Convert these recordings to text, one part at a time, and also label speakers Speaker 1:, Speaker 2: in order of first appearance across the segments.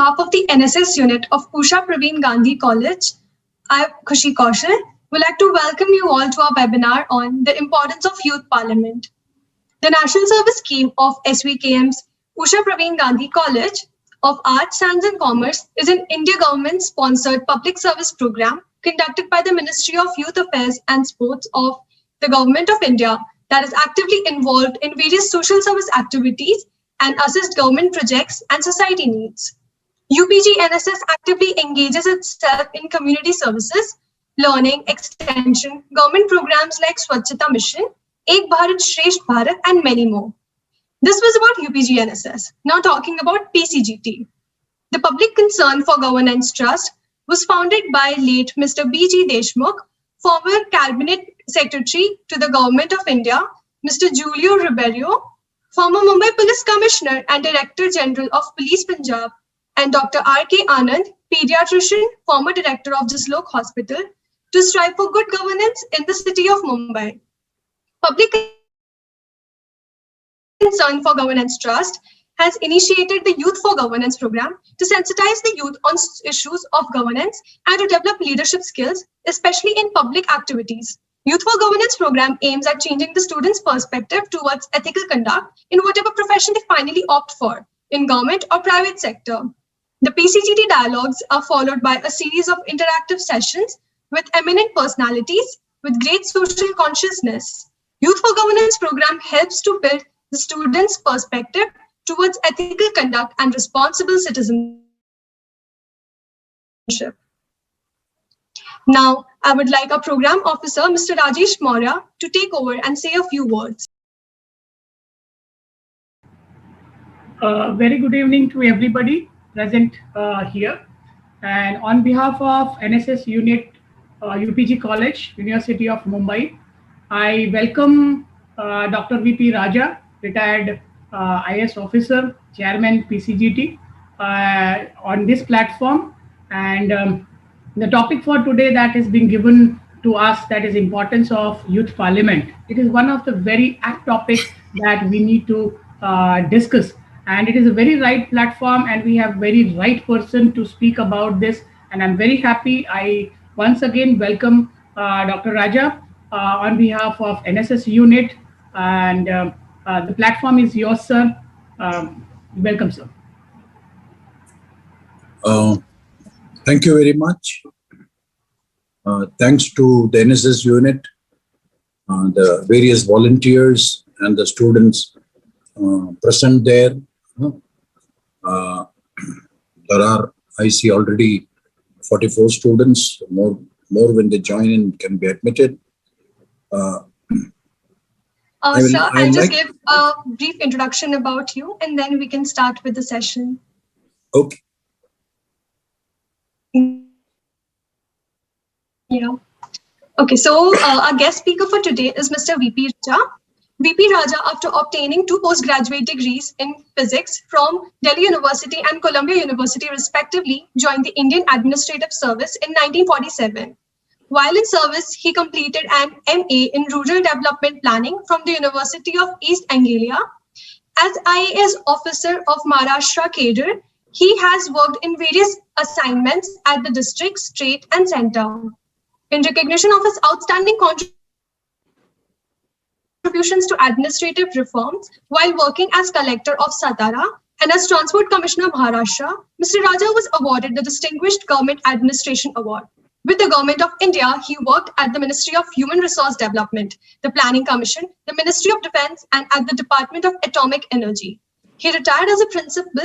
Speaker 1: behalf of the NSS unit of Usha Praveen Gandhi College, I, Khushi Kaushal, would like to welcome you all to our webinar on the importance of youth parliament. The National Service Scheme of SVKM's Usha Praveen Gandhi College of Arts, Science and Commerce is an India government-sponsored public service program conducted by the Ministry of Youth Affairs and Sports of the Government of India that is actively involved in various social service activities and assist government projects and society needs. UPG NSS actively engages itself in community services, learning, extension, government programs like Swachhata Mission, Ek Bharat Shresth Bharat, and many more. This was about UPG NSS. Now talking about PCGT. The Public Concern for Governance Trust was founded by late Mr. B.G. Deshmukh, former Cabinet Secretary to the Government of India, Mr. Julio Ribeiro, former Mumbai Police Commissioner and Director General of Police Punjab, and Dr. R.K. Anand, pediatrician, former director of Jaslok Hospital, to strive for good governance in the city of Mumbai. Public Concern for Governance Trust has initiated the Youth for Governance program to sensitize the youth on issues of governance and to develop leadership skills, especially in public activities. Youth for Governance program aims at changing the students' perspective towards ethical conduct in whatever profession they finally opt for, in government or private sector. The PCGT dialogues are followed by a series of interactive sessions with eminent personalities with great social consciousness. Youth for Governance program helps to build the students' perspective towards ethical conduct and responsible citizenship. Now, I would like our program officer, Mr. Rajesh Maurya, to take over and say a few words.
Speaker 2: Very good evening to everybody present here. And on behalf of NSS Unit UPG College, University of Mumbai, I welcome Dr. V.P. Raja, retired IS officer, Chairman PCGT, on this platform. And the topic for today that is being given to us, that is importance of youth parliament. It is one of the very apt topics that we need to discuss. And it is a very right platform and we have very right person to speak about this. And I'm very happy. I once again welcome Dr. Raja on behalf of NSS unit, and the platform is yours, sir. Welcome, sir.
Speaker 3: Thank you very much. Thanks to the NSS unit, the various volunteers and the students present there. There are, I see already 44 students, more when they join in can be admitted.
Speaker 1: Sir, I'll just give a brief introduction about you and then we can start with the session.
Speaker 3: Okay.
Speaker 1: Yeah. Okay, so our guest speaker for today is Mr. V.P. Raja. V.P. Raja, after obtaining 2 postgraduate degrees in physics from Delhi University and Columbia University respectively, joined the Indian Administrative Service in 1947. While in service, he completed an MA in Rural Development Planning from the University of East Anglia. As IAS officer of Maharashtra cadre, he has worked in various assignments at the district, state, and center. In recognition of his outstanding contributions to administrative reforms while working as collector of Satara and as Transport Commissioner of Maharashtra, Mr. Raja was awarded the Distinguished Government Administration Award. With the Government of India, he worked at the Ministry of Human Resource Development, the Planning Commission, the Ministry of Defense, and at the Department of Atomic Energy. He retired as a principal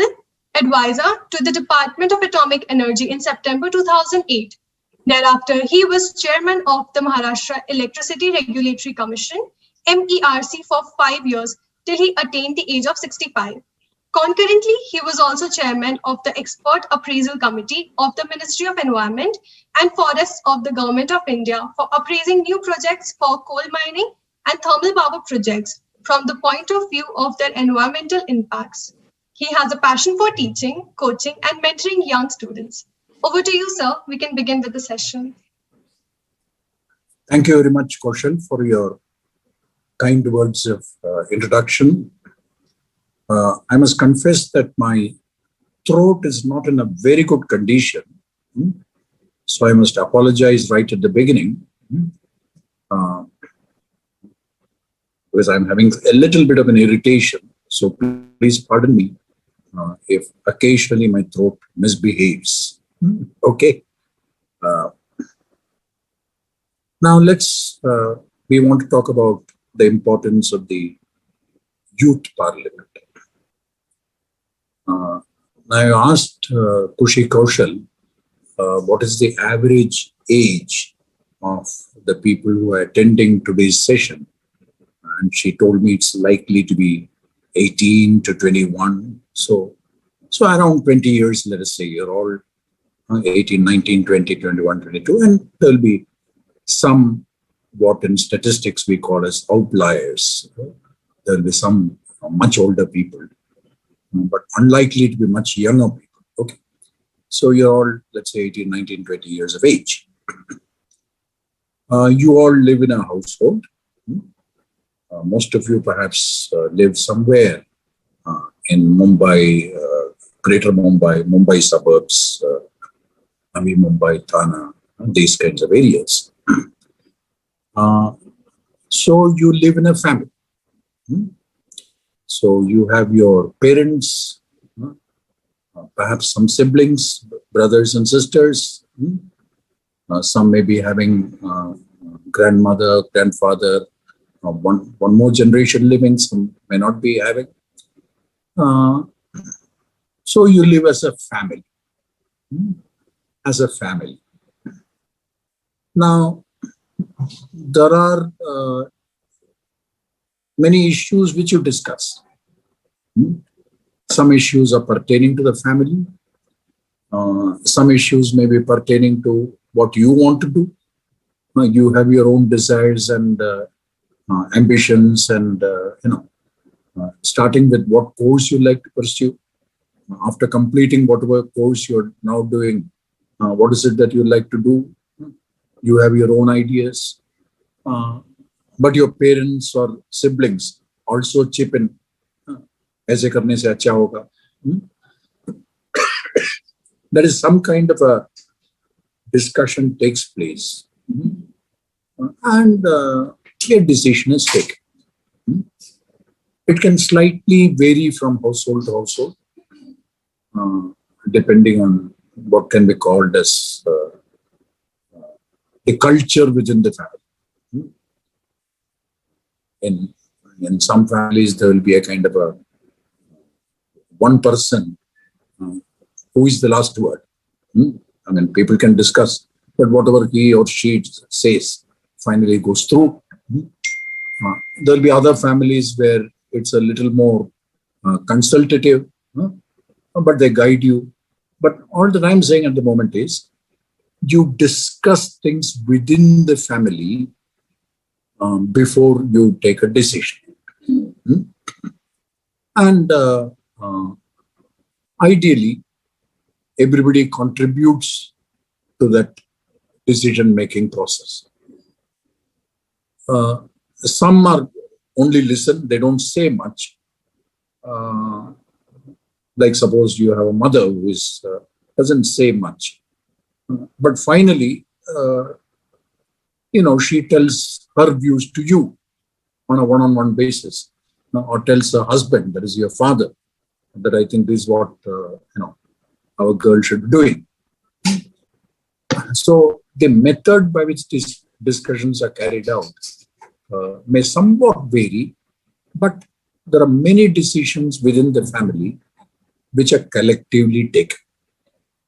Speaker 1: advisor to the Department of Atomic Energy in September 2008. Thereafter, he was chairman of the Maharashtra Electricity Regulatory Commission, MERC, for 5 years till he attained the age of 65. Concurrently, he was also chairman of the Expert Appraisal Committee of the Ministry of Environment and Forests of the Government of India for appraising new projects for coal mining and thermal power projects from the point of view of their environmental impacts. He has a passion for teaching, coaching, and mentoring young students. Over to you, sir. We can begin with the session.
Speaker 3: Thank you very much, Kaushal, for your kind words of introduction. I must confess that my throat is not in a very good condition. So I must apologize right at the beginning. Because I'm having a little bit of an irritation. So please pardon me if occasionally my throat misbehaves. Okay. Now we want to talk about the importance of the youth parliament. I asked Kushi Kaushal what is the average age of the people who are attending today's session. And she told me it's likely to be 18 to 21. So around 20 years, let us say, you're all 18, 19, 20, 21, 22. And there'll be some, what in statistics we call as outliers. There'll be some much older people, but unlikely to be much younger people. Okay. So you're all, let's say, 18, 19, 20 years of age. You all live in a household. Most of you perhaps live somewhere in Mumbai, Greater Mumbai suburbs, Navi Mumbai, Thana, these kinds of areas. So you live in a family. So you have your parents, perhaps some siblings, brothers and sisters. Some may be having grandmother, grandfather, one more generation living, some may not be having. So you live as a family. As a family. Now, there are many issues which you discuss. Some issues are pertaining to the family. Some issues may be pertaining to what you want to do. You have your own desires and ambitions, and starting with what course you like to pursue. After completing whatever course you're now doing, what is it that you like to do? You have your own ideas, but your parents or siblings also chip in. Aise karne se acha hoga. There is some kind of a discussion takes place, and a decision is taken. It can slightly vary from household to household, depending on what can be called as the culture within the family. In some families, there will be a kind of a one person who is the last word. I mean, people can discuss, but whatever he or she says finally goes through. There will be other families where it's a little more consultative, but they guide you. But all that I'm saying at the moment is, you discuss things within the family before you take a decision. And ideally, everybody contributes to that decision-making process. Some are only listen, they don't say much. Like suppose you have a mother who doesn't say much. But finally, she tells her views to you on a one-on-one basis, or tells her husband, that is your father, that I think this is what our girl should be doing. So the method by which these discussions are carried out may somewhat vary, but there are many decisions within the family which are collectively taken,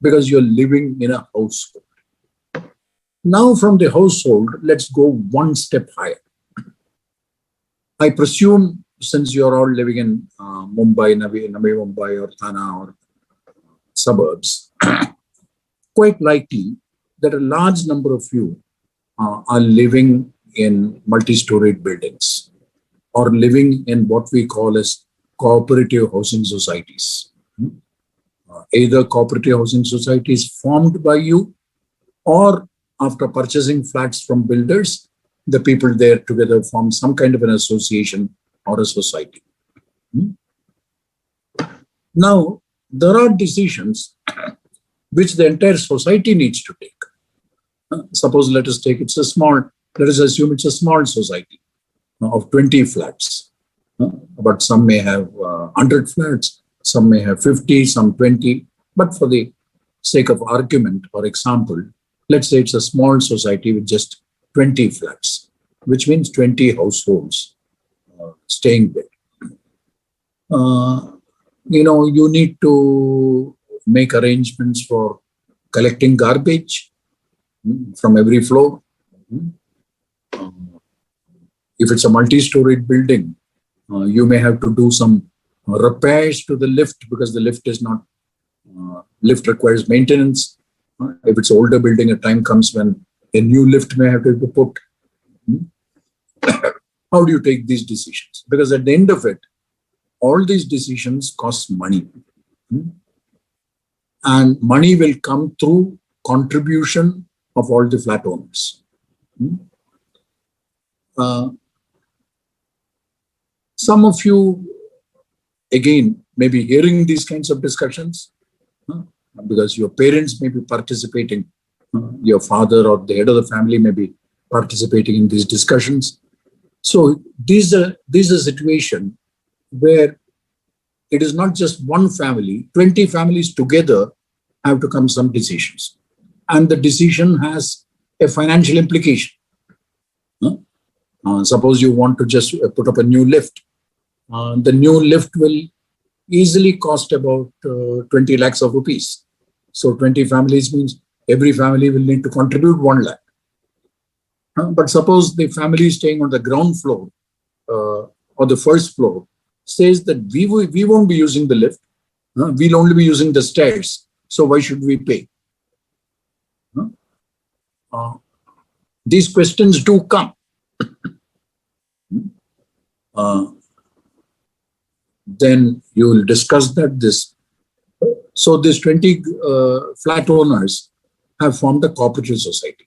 Speaker 3: because you're living in a household. Now from the household, let's go one step higher. I presume, since you're all living in Mumbai, Navi Mumbai or Thana or suburbs, quite likely that a large number of you are living in multi-storied buildings or living in what we call as cooperative housing societies. Either cooperative housing societies formed by you, or after purchasing flats from builders, the people there together form some kind of an association or a society. Now, there are decisions which the entire society needs to take. Suppose let us assume it's a small society of 20 flats. But some may have 100 flats, some may have 50, some 20. But for the sake of argument or example, let's say it's a small society with just 20 flats, which means 20 households staying there. You need to make arrangements for collecting garbage from every floor. If it's a multi-storied building, you may have to do some repairs to the lift because the lift is not, lift requires maintenance. If it's an older building, a time comes when a new lift may have to be put. How do you take these decisions? Because at the end of it, all these decisions cost money. And money will come through contribution of all the flat owners. Some of you, again, may be hearing these kinds of discussions because your parents may be participating, your father or the head of the family may be participating in these discussions. So this is a situation where it is not just one family, 20 families together have to come some decisions. And the decision has a financial implication. Suppose you want to just put up a new lift. The new lift will easily cost about 20 lakhs of rupees. So 20 families means every family will need to contribute 1 lakh. But suppose the family staying on the ground floor or the first floor says that we won't be using the lift. We'll only be using the stairs. So why should we pay? These questions do come. Then you will discuss this. So these 20 flat owners have formed a cooperative society.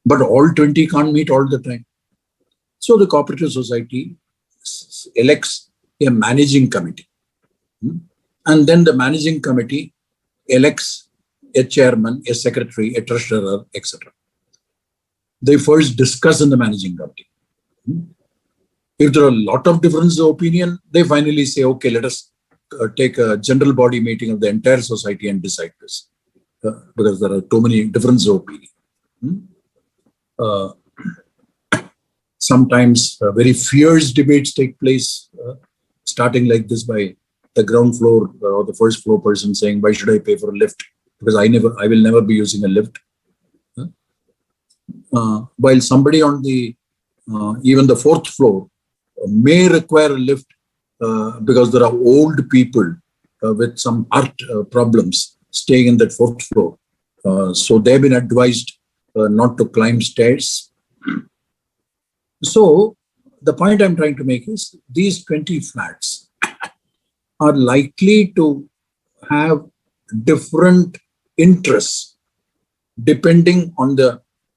Speaker 3: But all 20 can't meet all the time. So the cooperative society elects a managing committee. And then the managing committee elects a chairman, a secretary, a treasurer, etc. They first discuss in the managing committee. If there are a lot of differences of opinion, they finally say, okay, let us take a general body meeting of the entire society and decide this. Because there are too many differences of opinion. Sometimes very fierce debates take place, starting like this by the ground floor or the first floor person saying, why should I pay for a lift? Because I will never be using a lift. While somebody on the even the fourth floor may require a lift because there are old people with some heart problems staying in that fourth floor. So they've been advised not to climb stairs. So the point I'm trying to make is these 20 flats are likely to have different interests depending on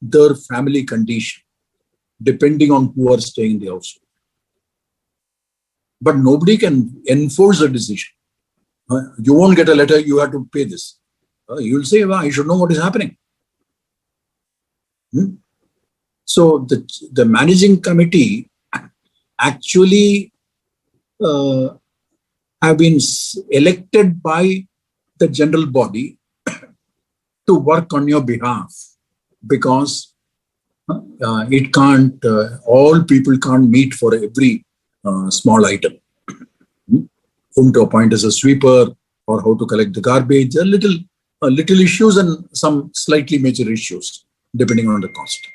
Speaker 3: their family condition, depending on who are staying in the household. But nobody can enforce a decision. You won't get a letter, you have to pay this. You'll say, well, I should know what is happening. So the managing committee actually have been elected by the general body to work on your behalf because it can't, all people can't meet for every small item. Whom to appoint as a sweeper or how to collect the garbage, little issues and some slightly major issues depending on the cost.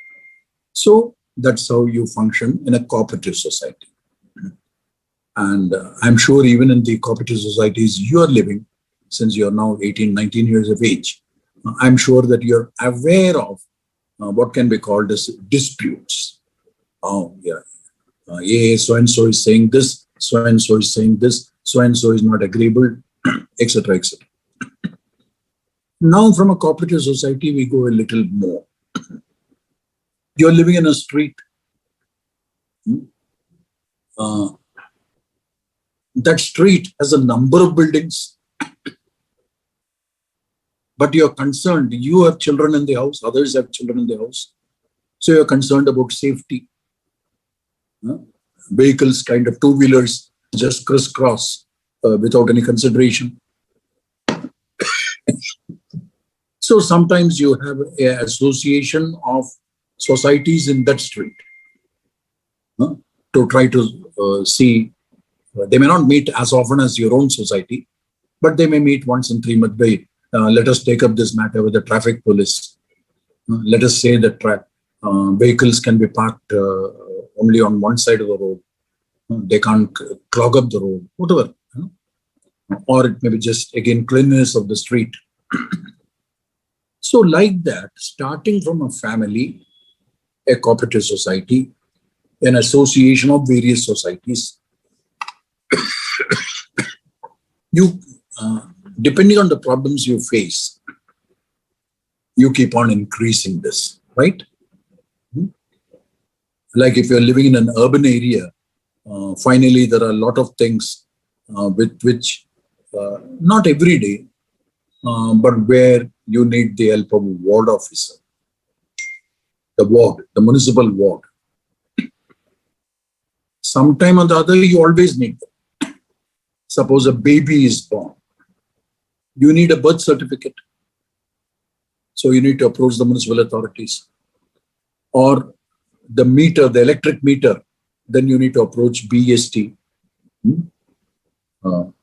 Speaker 3: So that's how you function in a cooperative society. And I'm sure even in the cooperative societies you are living, since you're now 18, 19 years of age, I'm sure that you're aware of what can be called as disputes. Oh, yeah. So-and-so is saying this, so-and-so is saying this, so-and-so is not agreeable, etc., etc. Now, from a cooperative society, we go a little more. You're living in a street. that street has a number of buildings, but you're concerned, you have children in the house, others have children in the house. So you're concerned about safety. Vehicles, kind of two-wheelers, just crisscross without any consideration. So sometimes you have an association of societies in that street to try to see. They may not meet as often as your own society, but they may meet once in 3 months. Let us take up this matter with the traffic police. Let us say that vehicles can be parked only on one side of the road. They can't clog up the road, whatever. Or it may be just, again, cleanliness of the street. So like that, starting from a family, a cooperative society, an association of various societies, you, depending on the problems you face, you keep on increasing this, right? Like if you're living in an urban area, finally there are a lot of things with which, not every day, but where you need the help of a ward officer, the municipal ward. Sometime or the other, you always need them. Suppose a baby is born, you need a birth certificate. So you need to approach the municipal authorities. Or the meter, the electric meter, then you need to approach BST.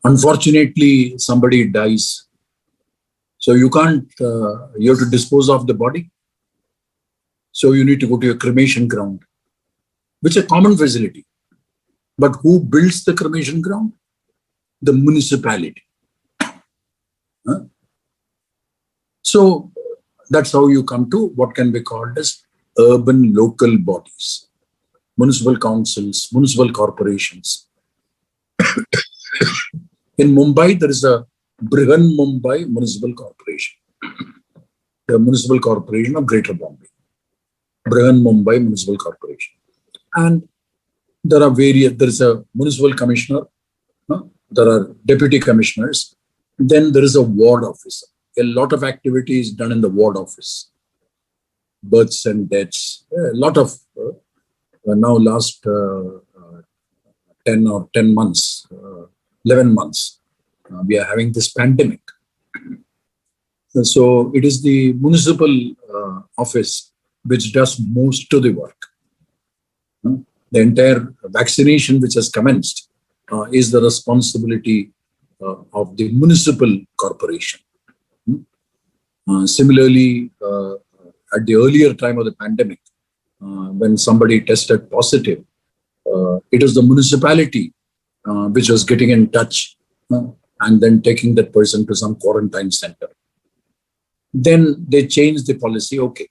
Speaker 3: Unfortunately, somebody dies. So you can't, you have to dispose of the body. So you need to go to a cremation ground, which is a common facility. But who builds the cremation ground? The municipality. So that's how you come to what can be called as urban local bodies, municipal councils, municipal corporations. In Mumbai, there is a Brihan Mumbai Municipal Corporation, the Municipal Corporation of Greater Bombay, Brihan Mumbai Municipal Corporation. And there are there is a municipal commissioner, there are deputy commissioners, then there is a ward officer. A lot of activity is done in the ward office. Births and deaths, a lot of, now last 10 months, 11 months, we are having this pandemic. So it is the municipal office which does most of the work. The entire vaccination which has commenced is the responsibility of the municipal corporation. Similarly, at the earlier time of the pandemic, when somebody tested positive, it was the municipality which was getting in touch and then taking that person to some quarantine center. Then they changed the policy. Okay,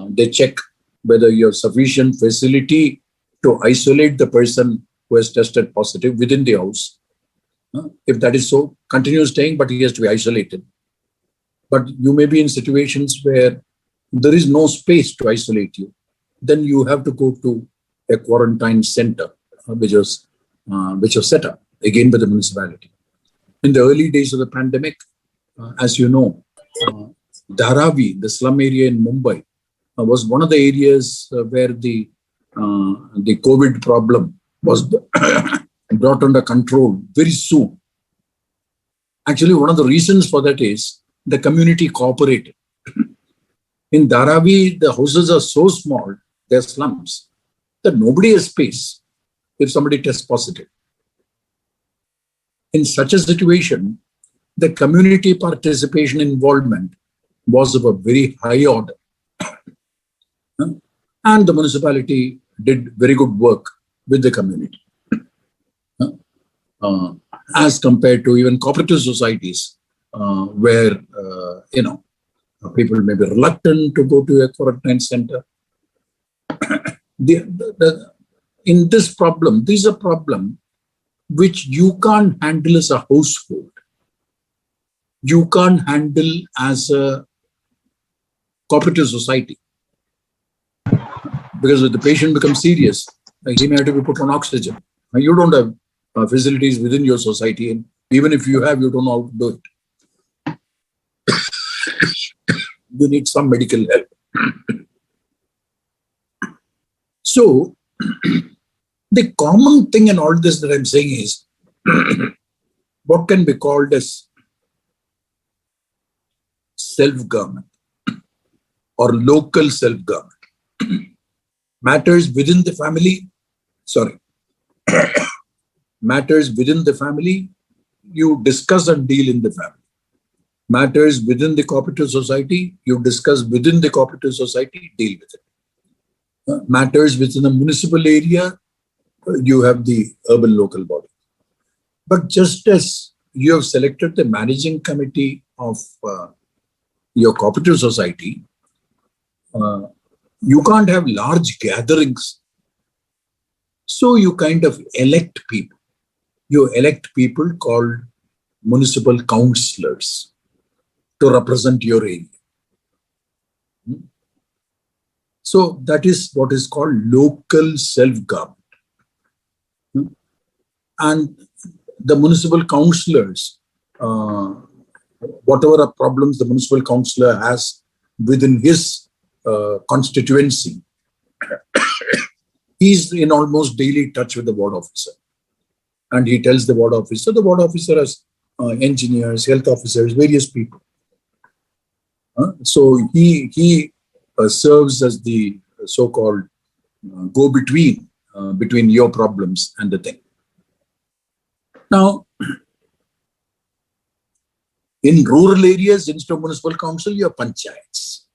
Speaker 3: they check whether you have sufficient facility to isolate the person who has tested positive within the house. If that is so, continue staying, but he has to be isolated. But you may be in situations where there is no space to isolate you. Then you have to go to a quarantine center, which was set up again by the municipality. In the early days of the pandemic, as you know, Dharavi, the slum area in Mumbai, was one of the areas where the COVID problem was brought under control very soon. Actually, one of the reasons for that is the community cooperated. In Dharavi, the houses are so small, they're slums, that nobody has space if somebody tests positive. In such a situation, the community participation involvement was of a very high order. And the municipality did very good work with the community. As compared to even cooperative societies, where, people may be reluctant to go to a quarantine center. In this is a problem which you can't handle as a household. You can't handle as a cooperative society. Because if the patient becomes serious, he may have to be put on oxygen. You don't have facilities within your society, and even if you have, you don't know how to do it. You need some medical help. So, the common thing in all this that I'm saying is what can be called as self-government or local self-government. Matters within the family, matters within the family, you discuss and deal in the family. Matters within the cooperative society, you discuss within the cooperative society, deal with it. Matters within a municipal area, you have the urban local body. But just as you have selected the managing committee of your cooperative society, you can't have large gatherings. So you kind of elect people. You elect people called municipal councillors to represent your area. So that is what is called local self-government. And the municipal councillors, whatever problems the municipal councillor has within his constituency, he's in almost daily touch with the ward officer. And he tells the ward officer has engineers, health officers, various people. So he serves as the so-called go-between between your problems and the thing. Now, in rural areas, instead of municipal council, you have panchayats.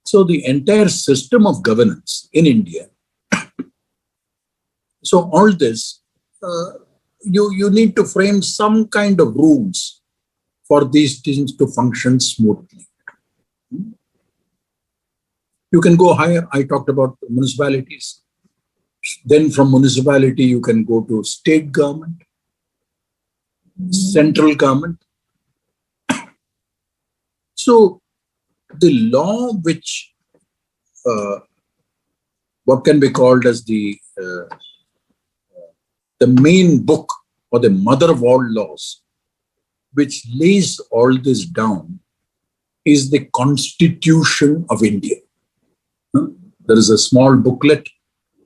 Speaker 3: So the entire system of governance in India, so all this, you need to frame some kind of rules for these things to function smoothly. You can go higher. I talked about municipalities. Then from municipality, you can go to state government, central government. So the law which, what can be called as the main book or the mother of all laws, which lays all this down, is the Constitution of India. There is a small booklet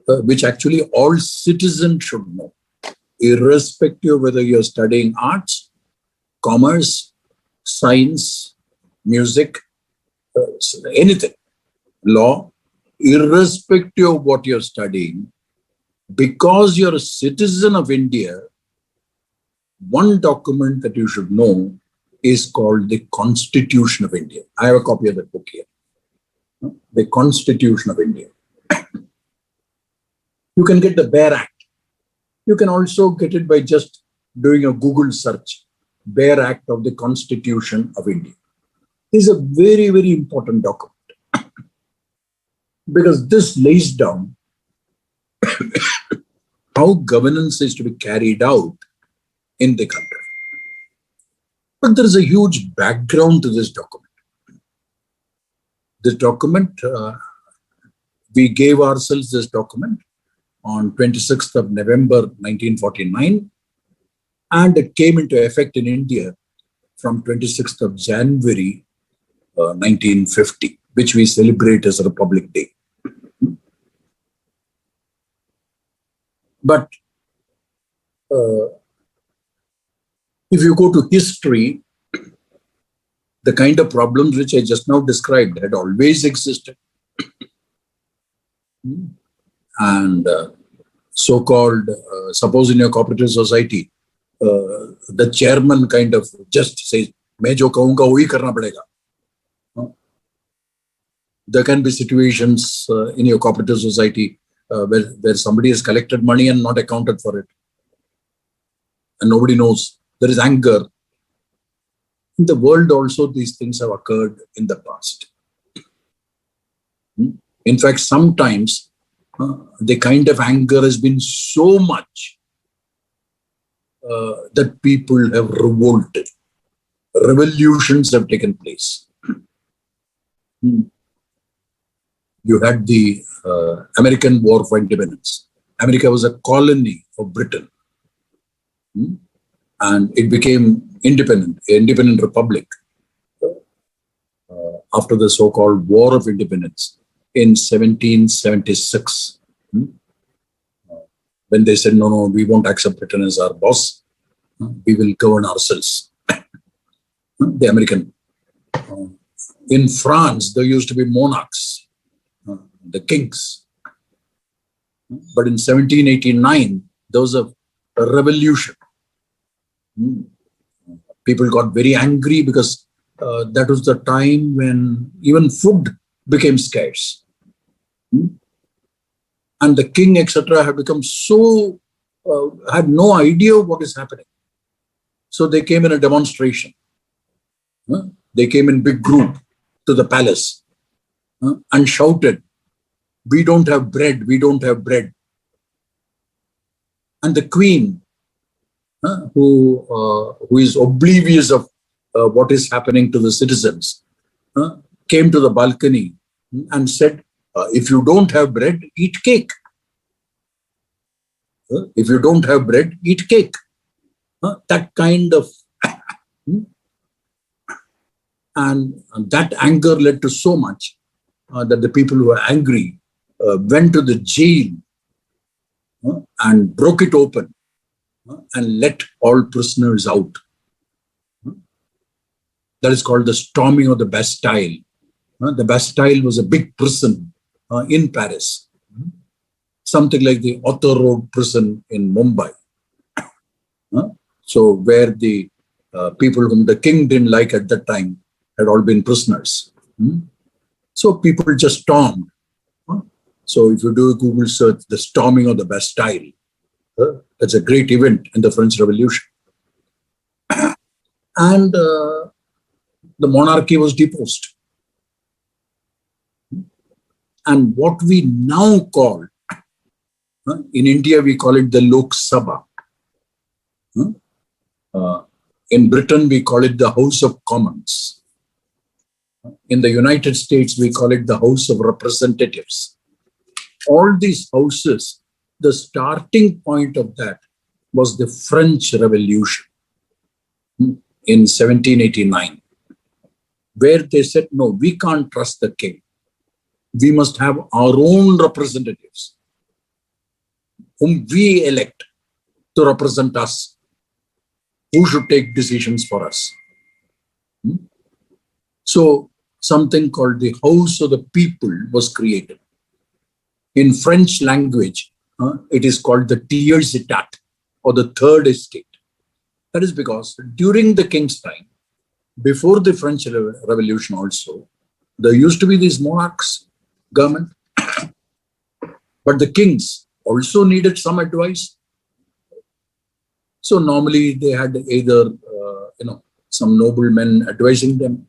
Speaker 3: which actually all citizens should know, irrespective of whether you're studying arts, commerce, science, music, anything, law, irrespective of what you're studying, because you're a citizen of India, one document that you should know is called the Constitution of India. I have a copy of that book here. The Constitution of India. You can get the Bare Act. You can also get it by just doing a Google search. Bare Act of the Constitution of India. This is a very, very important document. Because this lays down how governance is to be carried out in the country. But there is a huge background to this document. This document, we gave ourselves this document on 26th of November 1949, and it came into effect in India from 26th of January 1950, which we celebrate as Republic Day. But if you go to history, the kind of problems which I just now described had always existed. And so-called, suppose in your cooperative society, the chairman kind of just says, "Main jo kahunga wahi karna padega." There can be situations in your cooperative society where somebody has collected money and not accounted for it. And nobody knows. There is anger. In the world also, these things have occurred in the past. In fact, sometimes the kind of anger has been so much that people have revolted. Revolutions have taken place. You had the American War for Independence, America was a colony of Britain. And it became independent republic after the so-called War of Independence in 1776. When they said, no, we won't accept Britain as our boss. We will govern ourselves. The American. In France, there used to be monarchs, the kings. But in 1789, there was a revolution. People got very angry because that was the time when even food became scarce. And the king, etc., had become so, had no idea what is happening. So they came in a demonstration. They came in big group to the palace and shouted, "We don't have bread, we don't have bread." And the queen, who is oblivious of what is happening to the citizens, came to the balcony and said, "If you don't have bread, eat cake. If you don't have bread, eat cake." That kind of... And that anger led to so much that the people who were angry went to the jail and broke it open and let all prisoners out. That is called the storming of the Bastille. The Bastille was a big prison in Paris, something like the Author Road prison in Mumbai. So where the people whom the king didn't like at that time had all been prisoners. So people just stormed. So if you do a Google search, the storming of the Bastille, that's a great event in the French Revolution. And the monarchy was deposed. And what we now call, in India, we call it the Lok Sabha. In Britain, we call it the House of Commons. In the United States, we call it the House of Representatives. All these houses, the starting point of that was the French Revolution in 1789, where they said, no, we can't trust the king. We must have our own representatives whom we elect to represent us, who should take decisions for us. So something called the House of the People was created. In French language, it is called the Tiers Etat, or the Third Estate. That is because during the king's time, before the French Revolution also, there used to be these monarchs, government, but the kings also needed some advice. So normally they had either, some noblemen advising them.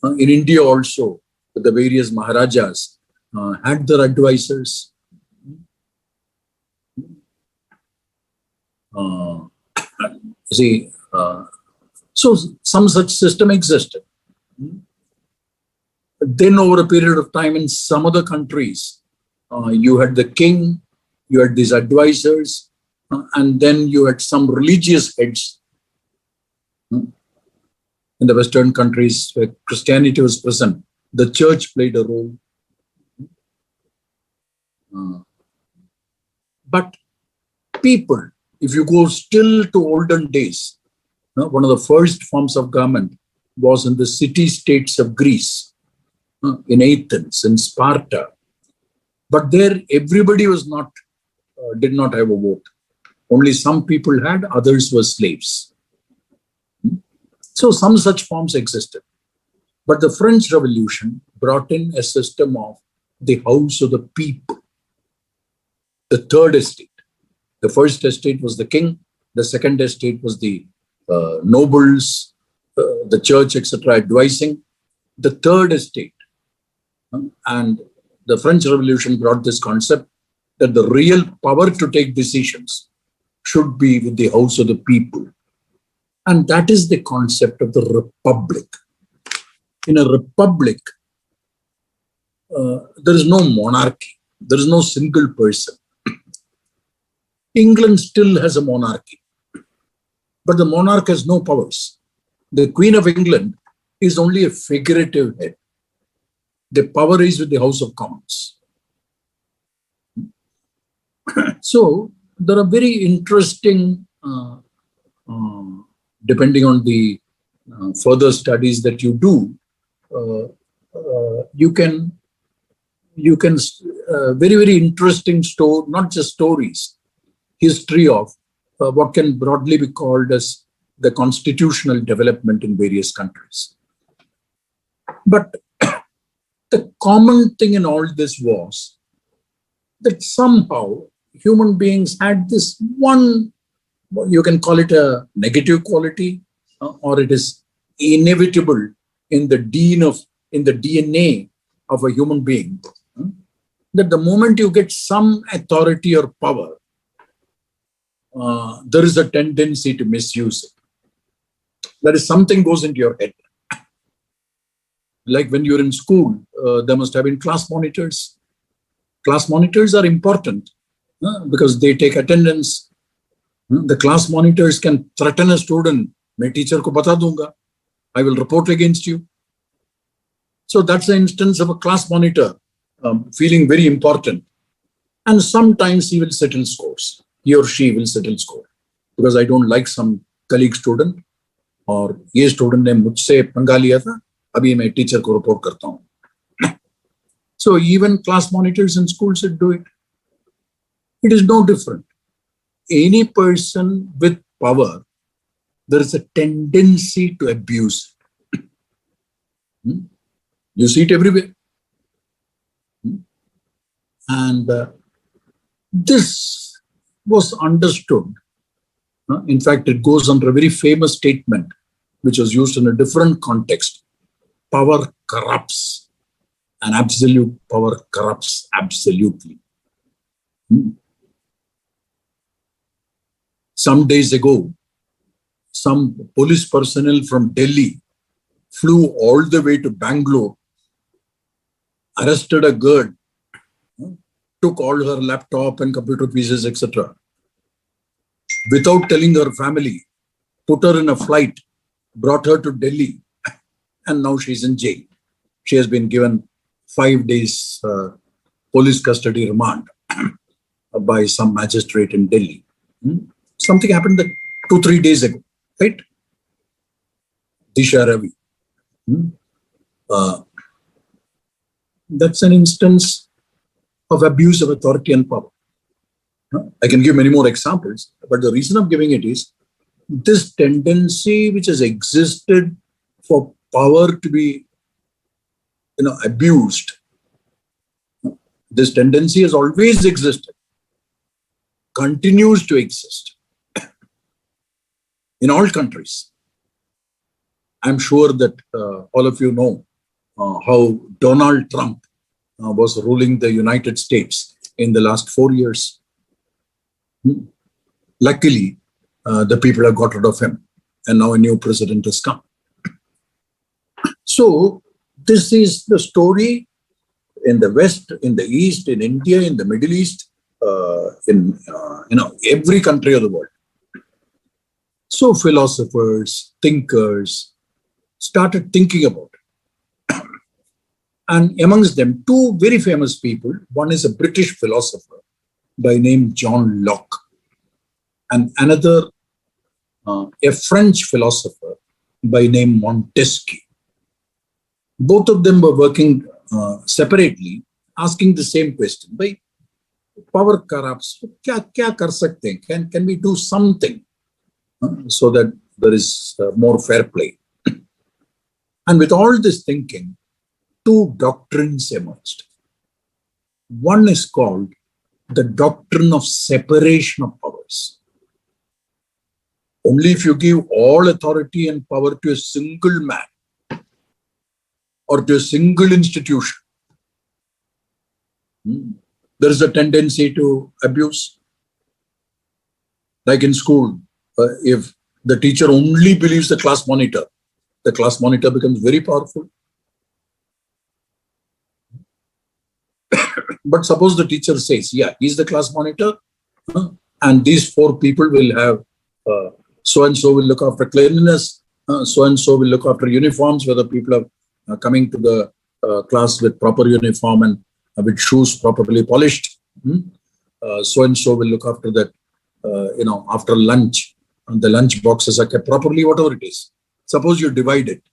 Speaker 3: In India also, the various Maharajas had their advisors. So some such system existed. Then over a period of time in some other countries, you had the king, you had these advisors, and then you had some religious heads. In the Western countries where Christianity was present, the church played a role. But people, if you go still to olden days, one of the first forms of government was in the city-states of Greece, in Athens, in Sparta. But there, everybody was not, did not have a vote. Only some people had, others were slaves. So some such forms existed. But the French Revolution brought in a system of the House of the People, the Third Estate. The first estate was the king. The second estate was the nobles, the church, etc., advising. The third estate. And the French Revolution brought this concept that the real power to take decisions should be with the House of the People. And that is the concept of the republic. In a republic, there is no monarchy. There is no single person. England still has a monarchy, but the monarch has no powers. The Queen of England is only a figurative head. The power is with the House of Commons. So there are very interesting, depending on the further studies that you do, you can very, very interesting story, not just stories, history of what can broadly be called as the constitutional development in various countries. But the common thing in all this was that somehow human beings had this one, you can call it a negative quality, or it is inevitable in the DNA of a human being, that the moment you get some authority or power, there is a tendency to misuse it. That is, something goes into your head. Like when you're in school, there must have been class monitors. Class monitors are important because they take attendance. The class monitors can threaten a student. "Main teacher ko bata dunga. I will report against you." So that's the instance of a class monitor feeling very important. And sometimes he will settle scores. He or she will settle score. Because I don't like some colleague student, or ये student ने मुझसे पंगा लिया था, अभी मैं teacher को report करता हूँ. So even class monitors in schools should do it. It is no different. Any person with power, there is a tendency to abuse it. You see it everywhere. And this was understood. In fact, it goes under a very famous statement, which was used in a different context. Power corrupts, and absolute power corrupts absolutely. Some days ago, some police personnel from Delhi flew all the way to Bangalore, arrested a girl, took all her laptop and computer pieces, etc. Without telling her family, put her in a flight, brought her to Delhi, and now she's in jail. She has been given 5 days police custody remand by some magistrate in Delhi. Something happened 2-3 days ago, right? Disha Ravi. That's an instance of abuse of authority and power. I can give many more examples, but the reason of giving it is this tendency which has existed for power to be, abused. This tendency has always existed, continues to exist in all countries. I'm sure that all of you know how Donald Trump was ruling the United States in the last 4 years. Luckily, the people have got rid of him, and now a new president has come. So this is the story in the West, in the East, in India, in the Middle East, in every country of the world. So philosophers, thinkers started thinking about it. And amongst them, 2 very famous people. One is a British philosopher by name John Locke, and another a French philosopher by name Montesquieu. Both of them were working separately, asking the same question: by power corrupts, kya kar sakte hain? Can we do something so that there is more fair play? And with all this thinking, 2 doctrines emerged. One is called the doctrine of separation of powers. Only if you give all authority and power to a single man or to a single institution, there is a tendency to abuse. Like in school, if the teacher only believes the class monitor becomes very powerful. But suppose the teacher says, yeah, he's the class monitor, And these four people will have so-and-so will look after cleanliness, so-and-so will look after uniforms, whether people are coming to the class with proper uniform and with shoes properly polished. So-and-so will look after that, after lunch, and the lunch boxes are kept properly, whatever it is. Suppose you divide it.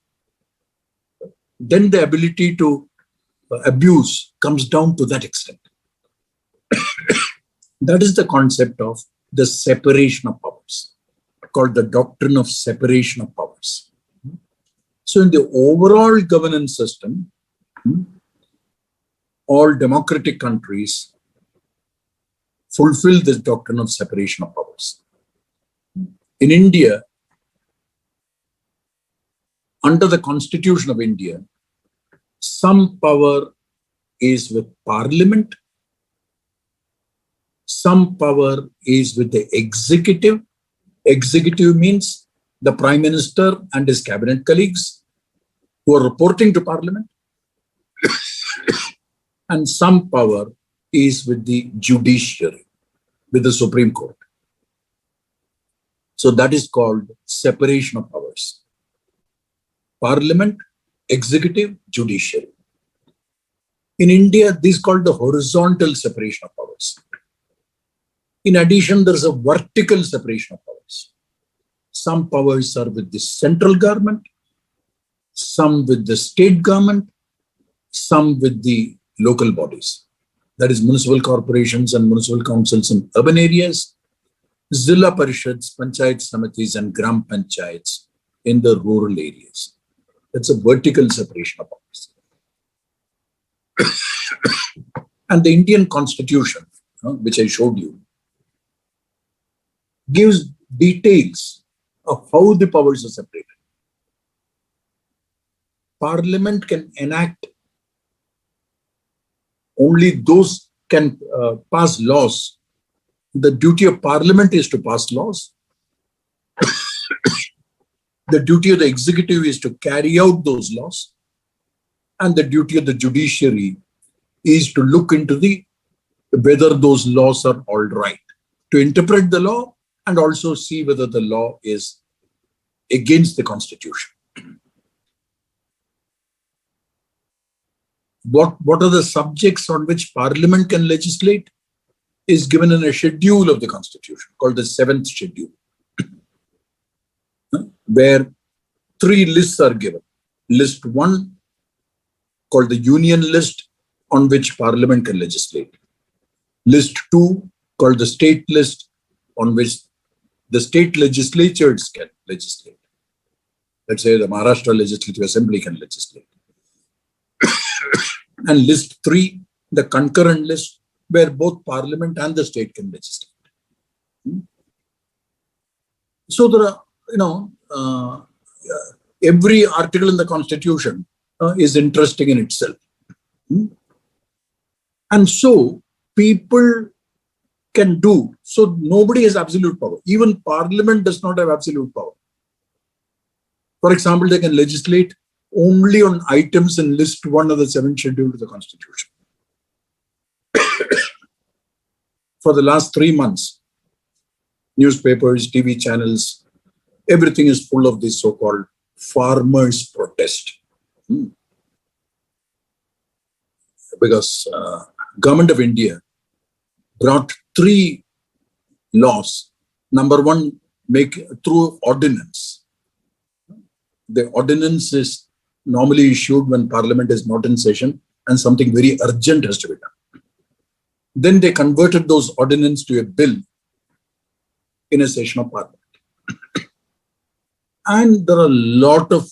Speaker 3: Then the ability to abuse comes down to that extent. That is the concept of the separation of powers, called the doctrine of separation of powers. So in the overall governance system, all democratic countries fulfill this doctrine of separation of powers. In India, under the Constitution of India, some power is with Parliament, some power is with the executive. Executive means the Prime Minister and his cabinet colleagues who are reporting to Parliament. And some power is with the judiciary, with the Supreme Court. So that is called separation of powers. Parliament, executive, judiciary. In India, this is called the horizontal separation of powers. In addition, there is a vertical separation of powers. Some powers are with the central government, some with the state government, some with the local bodies. That is municipal corporations and municipal councils in urban areas, Zilla Parishads, Panchayat Samitis and Gram Panchayats in the rural areas. That's a vertical separation of powers. And the Indian Constitution, which I showed you, gives details of how the powers are separated. Parliament can enact, only those can pass laws. The duty of Parliament is to pass laws. The duty of the executive is to carry out those laws. And the duty of the judiciary is to look into whether those laws are all right, to interpret the law and also see whether the law is against the Constitution. What are the subjects on which Parliament can legislate is given in a schedule of the Constitution called the 7th schedule, where 3 lists are given. List 1, called the Union list, on which Parliament can legislate. List 2, called the State list, on which the state legislatures can legislate. Let's say the Maharashtra Legislative Assembly can legislate. And list 3, the concurrent list, where both Parliament and the state can legislate. So there are, every article in the Constitution is interesting in itself. And so people can do, so nobody has absolute power. Even Parliament does not have absolute power. For example, they can legislate only on items in list 1 of the 7th schedule of the Constitution. For the last 3 months, newspapers, TV channels, everything is full of this so-called farmers' protest. Because Government of India brought 3 laws. Number 1, make through ordinance. The ordinance is normally issued when Parliament is not in session and something very urgent has to be done. Then they converted those ordinances to a bill in a session of Parliament. And there are a lot of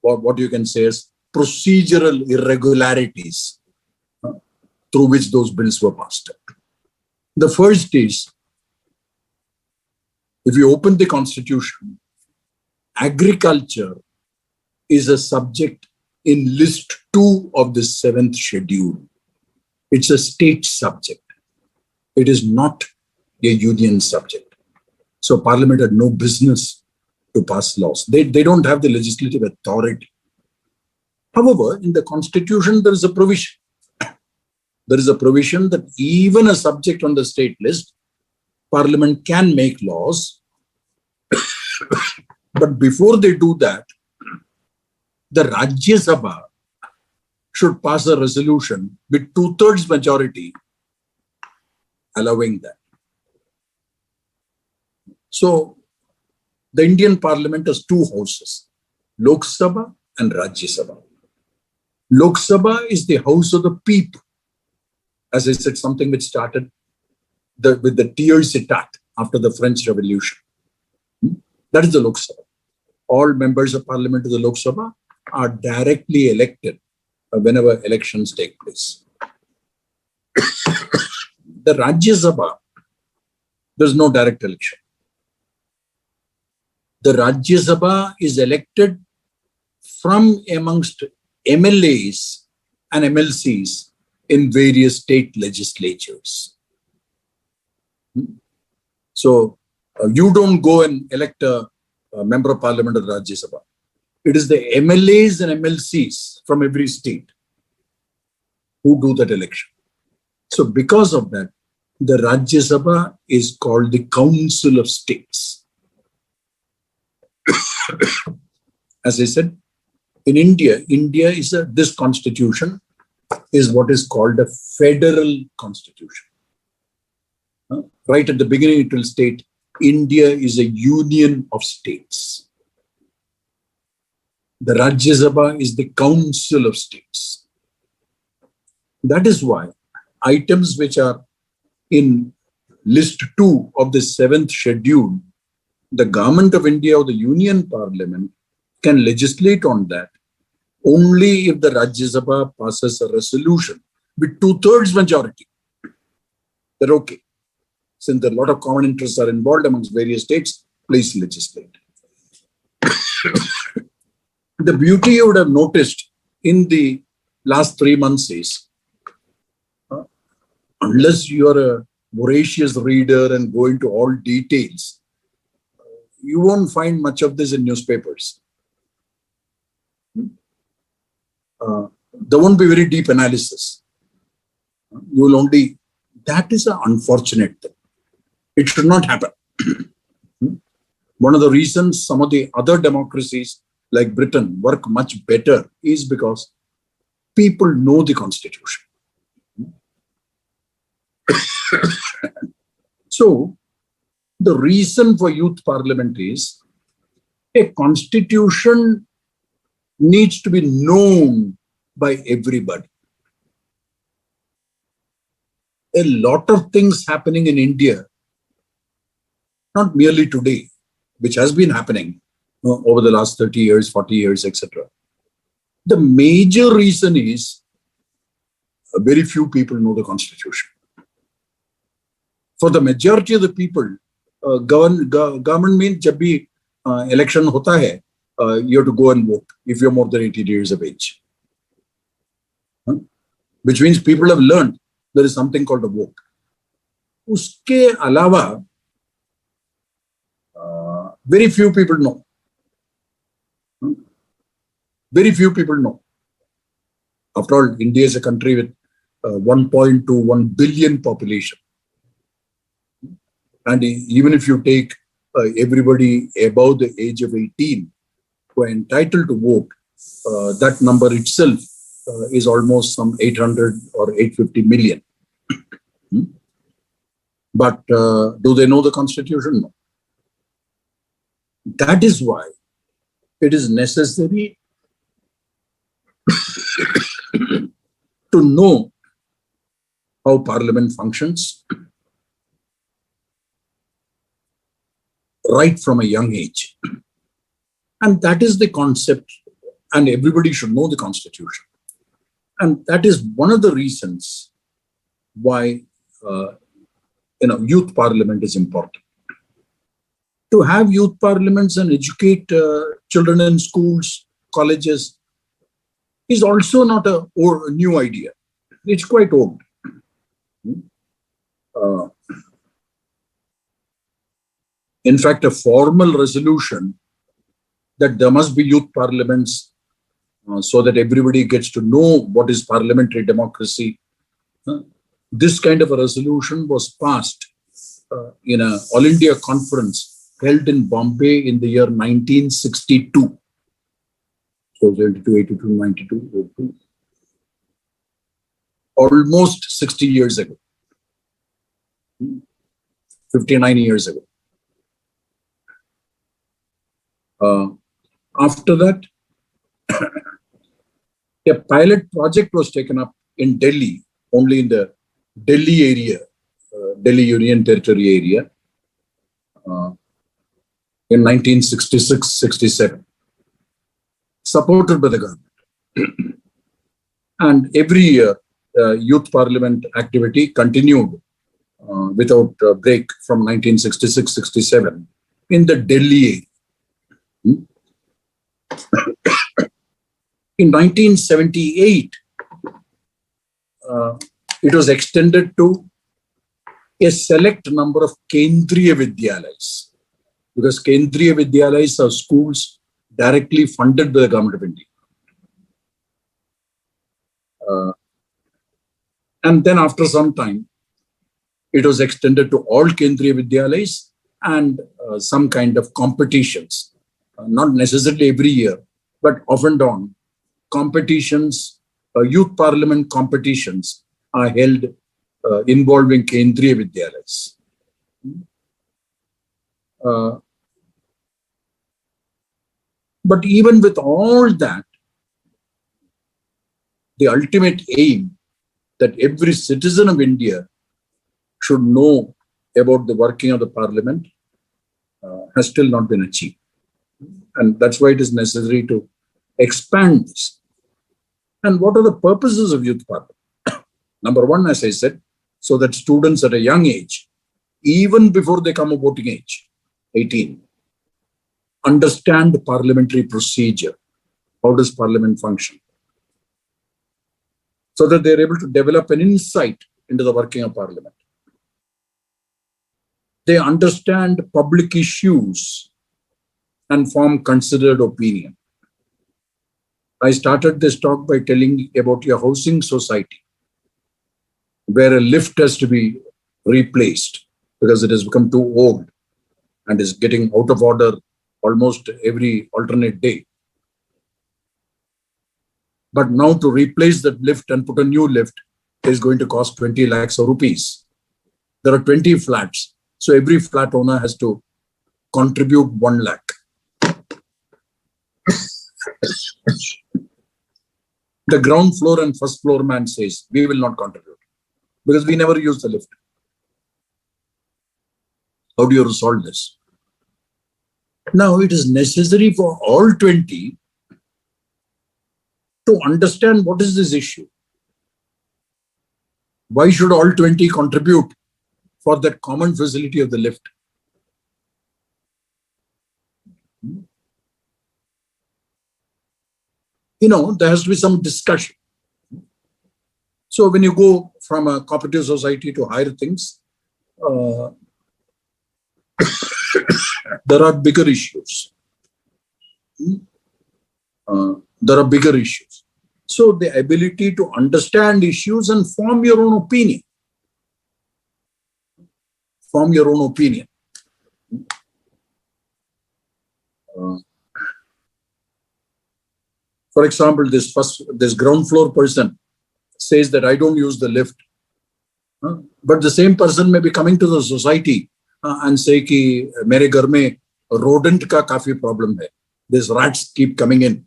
Speaker 3: what you can say is procedural irregularities through which those bills were passed. The first is, if you open the Constitution, agriculture is a subject in list 2 of the 7th schedule. It's a state subject. It is not a union subject. So Parliament had no business to pass laws. They don't have the legislative authority. However, in the Constitution, there is a provision there is a provision that even a subject on the state list, Parliament can make laws. But before they do that, the Rajya Sabha should pass a resolution with 2/3 majority allowing that. So the Indian Parliament has two houses, Lok Sabha and Rajya Sabha. Lok Sabha is the house of the people. As I said, something which started with the tiers état after the French Revolution. That is the Lok Sabha. All members of Parliament of the Lok Sabha are directly elected whenever elections take place. The Rajya Sabha, there is no direct election. The Rajya Sabha is elected from amongst MLAs and MLCs in various state legislatures. So you don't go and elect a member of Parliament of the Rajya Sabha. It is the MLAs and MLCs from every state who do that election. So because of that, the Rajya Sabha is called the Council of States. As I said, in India is this constitution is what is called a federal constitution. Right at the beginning, it will state India is a union of states. The Rajya Sabha is the Council of States. That is why items which are in list 2 of the 7th schedule, the Government of India or the Union Parliament can legislate on that only if the Rajya Sabha passes a resolution with 2/3 majority. They're okay. Since a lot of common interests are involved amongst various states, please legislate. The beauty you would have noticed in the last 3 months is, unless you are a voracious reader and go into all details, you won't find much of this in newspapers. There won't be very deep analysis. You will only, that is an unfortunate thing. It should not happen. One of the reasons some of the other democracies like Britain work much better is because people know the constitution. So the reason for youth parliament is a constitution needs to be known by everybody. A lot of things happening in India, not merely today, which has been happening over the last 30 years, 40 years, etc. The major reason is very few people know the constitution. For the majority of the people, government means jab bhi election hota hai, you have to go and vote if you're more than 18 years of age. Which means people have learned there is something called a vote. Uske alawa, very few people know. Very few people know. After all, India is a country with 1.21 billion population. And even if you take everybody above the age of 18 who are entitled to vote, that number itself is almost some 800 or 850 million. But do they know the constitution? No. That is why it is necessary to know how parliament functions right from a young age. And that is the concept, and everybody should know the constitution. And that is one of the reasons why youth parliament is important. To have youth parliaments and educate children in schools, colleges is also not a new idea. It's quite old. In fact, a formal resolution that there must be youth parliaments so that everybody gets to know what is parliamentary democracy This kind of a resolution was passed in an All India conference held in Bombay in the year 1962. So 72, 82, 92, 82. Almost 60 years ago. 59 years ago. After that, a pilot project was taken up in Delhi, only in the Delhi area, Delhi Union Territory area, in 1966-67, supported by the government. And every year, youth parliament activity continued without break from 1966-67 in the Delhi area. In 1978, it was extended to a select number of Kendriya Vidyalayas, because Kendriya Vidyalayas are schools directly funded by the Government of India. And then after some time, it was extended to all Kendriya Vidyalayas and some kind of competitions. Not necessarily every year, but off and on, competitions, youth parliament competitions are held involving Kendriya Vidyalayas. But even with all that, the ultimate aim that every citizen of India should know about the working of the parliament has still not been achieved. And that's why it is necessary to expand this. And what are the purposes of youth parliament? Number one, as I said, so that students at a young age, even before they come of voting age, 18, understand parliamentary procedure. How does parliament function? So that they're able to develop an insight into the working of parliament. They understand public issues and form considered opinion. I started this talk by telling about your housing society, where a lift has to be replaced because it has become too old and is getting out of order almost every alternate day. But now to replace that lift and put a new lift is going to cost 20 lakhs of rupees. There are 20 flats. So every flat owner has to contribute 1 lakh. The ground floor and first floor man says, we will not contribute because we never use the lift. How do you resolve this? Now it is necessary for all 20 to understand what is this issue. Why should all 20 contribute for that common facility of the lift? You know, there has to be some discussion. So when you go from a cooperative society to higher things, there are bigger issues. There are bigger issues. So the ability to understand issues and form your own opinion. Form your own opinion. For example, this ground floor person says that I don't use the lift. But the same person may be coming to the society and say कि मेरे घर में rodent का काफी problem है. These rats keep coming in.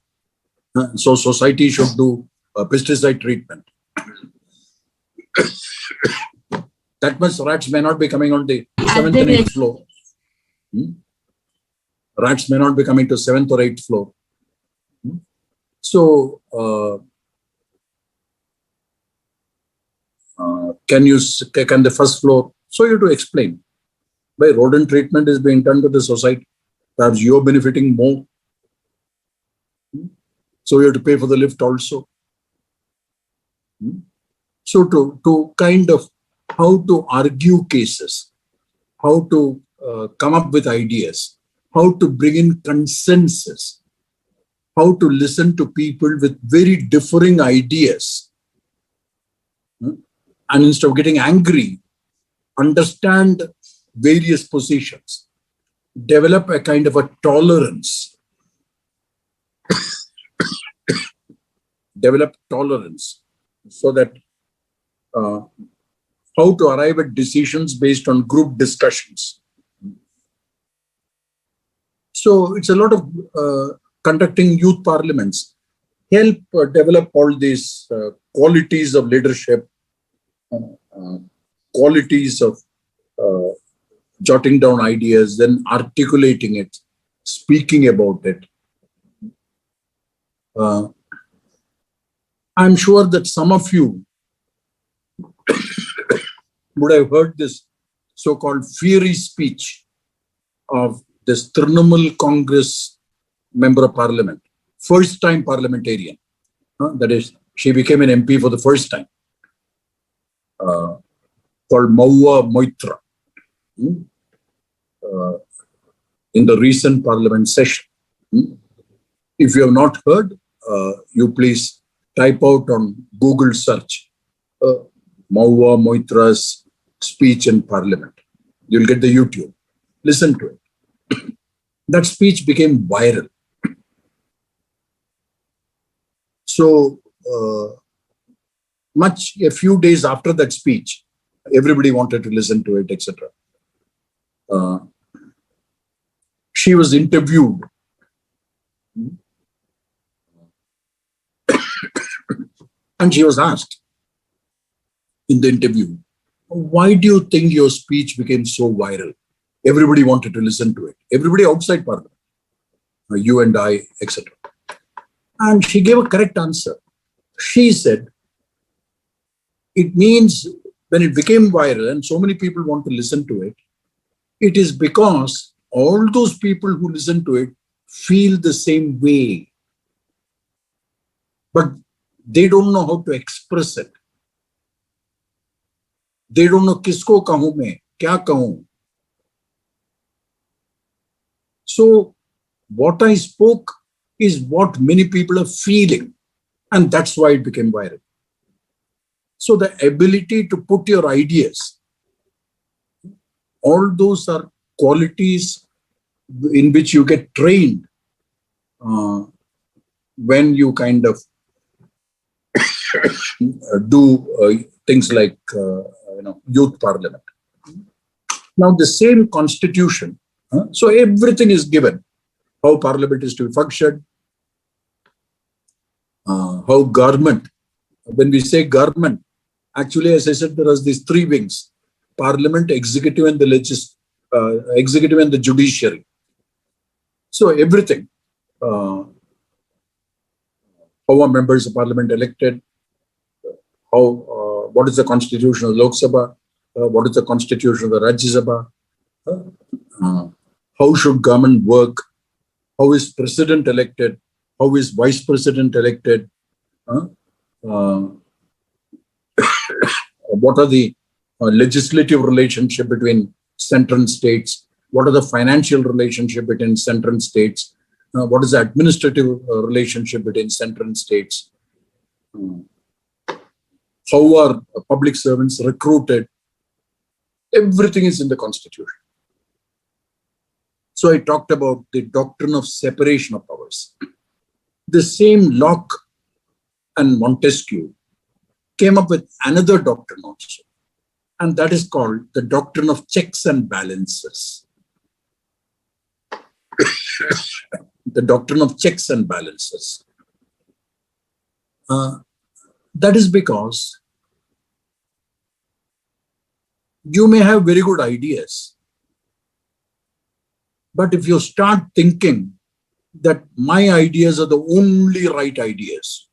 Speaker 3: So society should do pesticide treatment. That much rats may not be coming on the 7th and 8th floor. Rats may not be coming to 7th or 8th floor. So can the first floor? So you have to explain why rodent treatment is being done to the society. Perhaps you are benefiting more. So you have to pay for the lift also. So to kind of how to argue cases, how to come up with ideas, how to bring in consensus, how to listen to people with very differing ideas. and instead of getting angry, understand various positions, develop a kind of a tolerance, so that how to arrive at decisions based on group discussions. So it's a lot of conducting youth parliaments, help develop all these qualities of leadership, qualities of jotting down ideas, then articulating it, speaking about it. I'm sure that some of you would have heard this so-called fiery speech of this Trinamool Congress member of parliament, first-time parliamentarian. That is, she became an MP for the first time, called Maua Moitra, in the recent parliament session. If you have not heard, you please type out on Google search Maua Moitra's speech in parliament. You'll get the YouTube. Listen to it. That speech became viral. So, a few days after that speech, everybody wanted to listen to it, etc. She was interviewed. And she was asked in the interview, why do you think your speech became so viral? Everybody wanted to listen to it. Everybody outside parliament, you and I, etc. And she gave a correct answer. She said, it means when it became viral and so many people want to listen to it, it is because all those people who listen to it feel the same way. But they don't know how to express it. They don't know kisko kahun main, kya kahun. So what I spoke is what many people are feeling, and that's why it became viral. So the ability to put your ideas, all those are qualities in which you get trained when you kind of do things like youth parliament. Now the same constitution, so everything is given. How parliament is to function, how government, when we say government, actually, as I said, there are these three wings: parliament, executive, and the executive and the judiciary. So everything, how are members of parliament elected, what is the constitution of Lok Sabha, what is the constitution of the Rajya Sabha, how should government work, how is president elected, how is vice president elected, what are the legislative relationship between central and states, what are the financial relationship between central and states, what is the administrative relationship between central and states, how are public servants recruited. Everything is in the constitution. So I talked about the doctrine of separation of powers. The same Locke and Montesquieu came up with another doctrine also, and that is called the doctrine of checks and balances. The doctrine of checks and balances. That is because you may have very good ideas, but if you start thinking that my ideas are the only right ideas,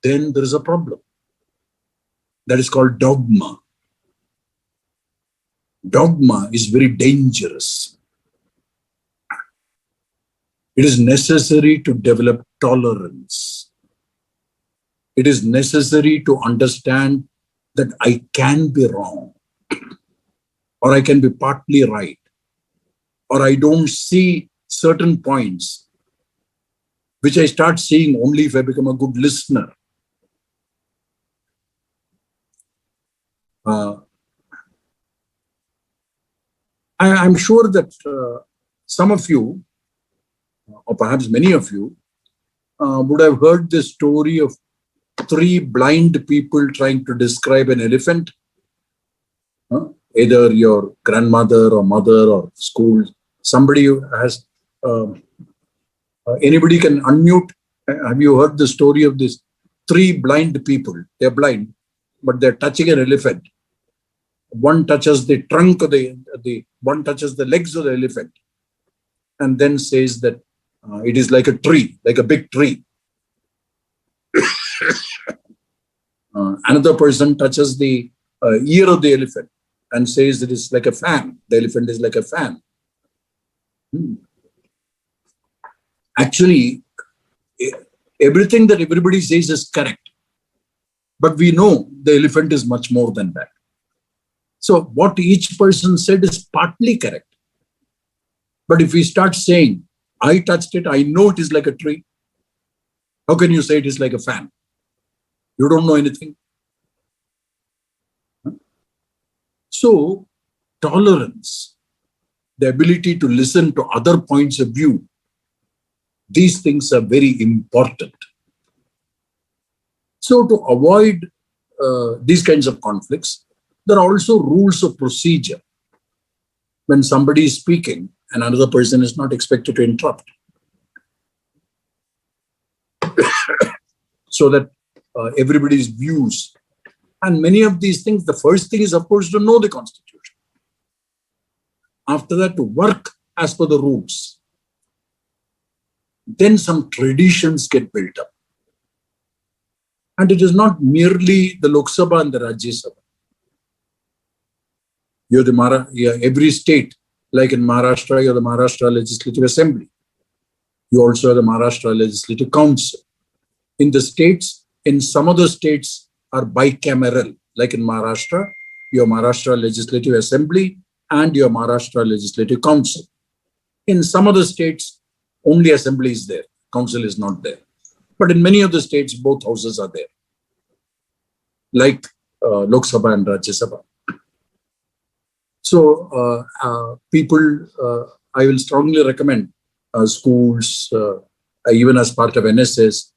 Speaker 3: then there is a problem. That is called dogma. Dogma is very dangerous. It is necessary to develop tolerance. It is necessary to understand that I can be wrong, or I can be partly right, or I don't see certain points, which I start seeing only if I become a good listener. I'm sure that some of you, or perhaps many of you, would have heard the story of three blind people trying to describe an elephant. Either your grandmother or mother or school, somebody who has, anybody can unmute. Have you heard the story of these three blind people? They're blind, but they're touching an elephant. One touches the trunk of one touches the legs of the elephant, and then says that it is like a tree, like a big tree. Another person touches the ear of the elephant and says it is like a fan. The elephant is like a fan. Actually, everything that everybody says is correct. But we know the elephant is much more than that. So what each person said is partly correct. But if we start saying, I touched it, I know it is like a tree, how can you say it is like a fan? You don't know anything. So tolerance, the ability to listen to other points of view, these things are very important. So to avoid these kinds of conflicts, there are also rules of procedure. When somebody is speaking and another person is not expected to interrupt. So that everybody's views. And many of these things, the first thing is, of course, to know the Constitution. After that, to work as per the rules. Then some traditions get built up. And it is not merely the Lok Sabha and the Rajya Sabha. Every state, like in Maharashtra, you're the Maharashtra Legislative Assembly. You also have the Maharashtra Legislative Council. In the states, in some of the states are bicameral, like in Maharashtra, your Maharashtra Legislative Assembly and your Maharashtra Legislative Council. In some of the states, only assembly is there, council is not there. But in many of the states, both houses are there, like Lok Sabha and Rajya Sabha. So I will strongly recommend schools, even as part of NSS,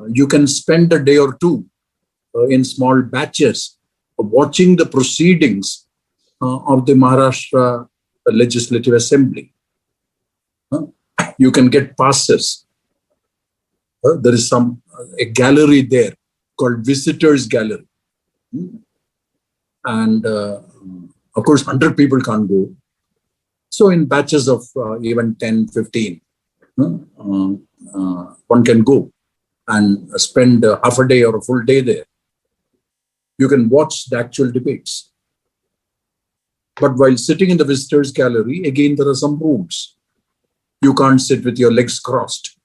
Speaker 3: you can spend a day or two in small batches watching the proceedings of the Maharashtra Legislative Assembly. You can get passes. There is a gallery there called Visitors Gallery. And of course, 100 people can't go. So in batches of even 10, 15, one can go and spend half a day or a full day there. You can watch the actual debates. But while sitting in the visitors gallery, again, there are some rules. You can't sit with your legs crossed.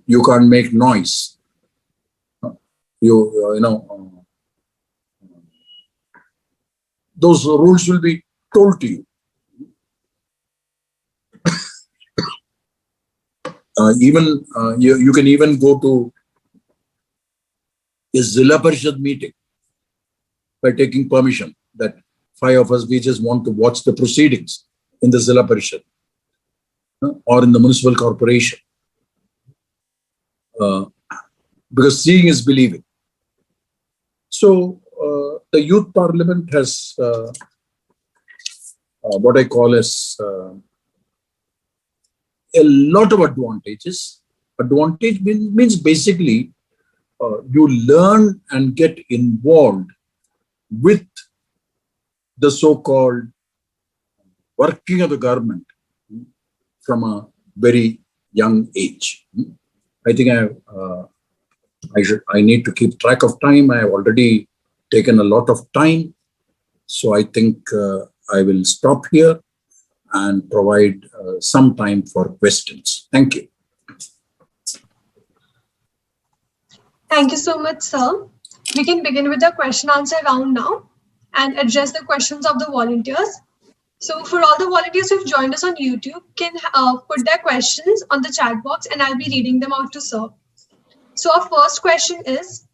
Speaker 3: You can't make noise. Those rules will be told to you. You can even go to a Zilla Parishad meeting by taking permission that 5 of us, we just want to watch the proceedings in the Zilla Parishad or in the municipal corporation. Because seeing is believing. So the youth parliament has what I call as a lot of advantages. Advantage means basically you learn and get involved with the so-called working of the government from a very young age. I think I need to keep track of time. I have already taken a lot of time. So I think I will stop here and provide some time for questions. Thank you.
Speaker 1: Thank you so much, sir. We can begin with the question answer round now and address the questions of the volunteers. So for all the volunteers who've joined us on YouTube, can put their questions on the chat box and I'll be reading them out to sir. So our first question is,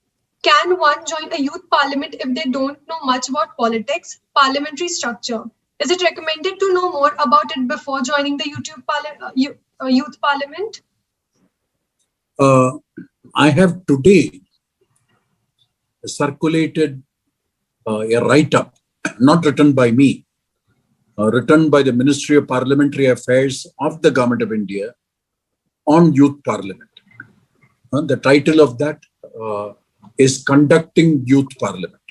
Speaker 1: Can one join a youth parliament if they don't know much about politics, parliamentary structure? Is it recommended to know more about it before joining the youth parliament?
Speaker 3: I have today circulated a write-up, not written by me, written by the Ministry of Parliamentary Affairs of the Government of India on youth parliament. The title of that is Conducting Youth Parliament.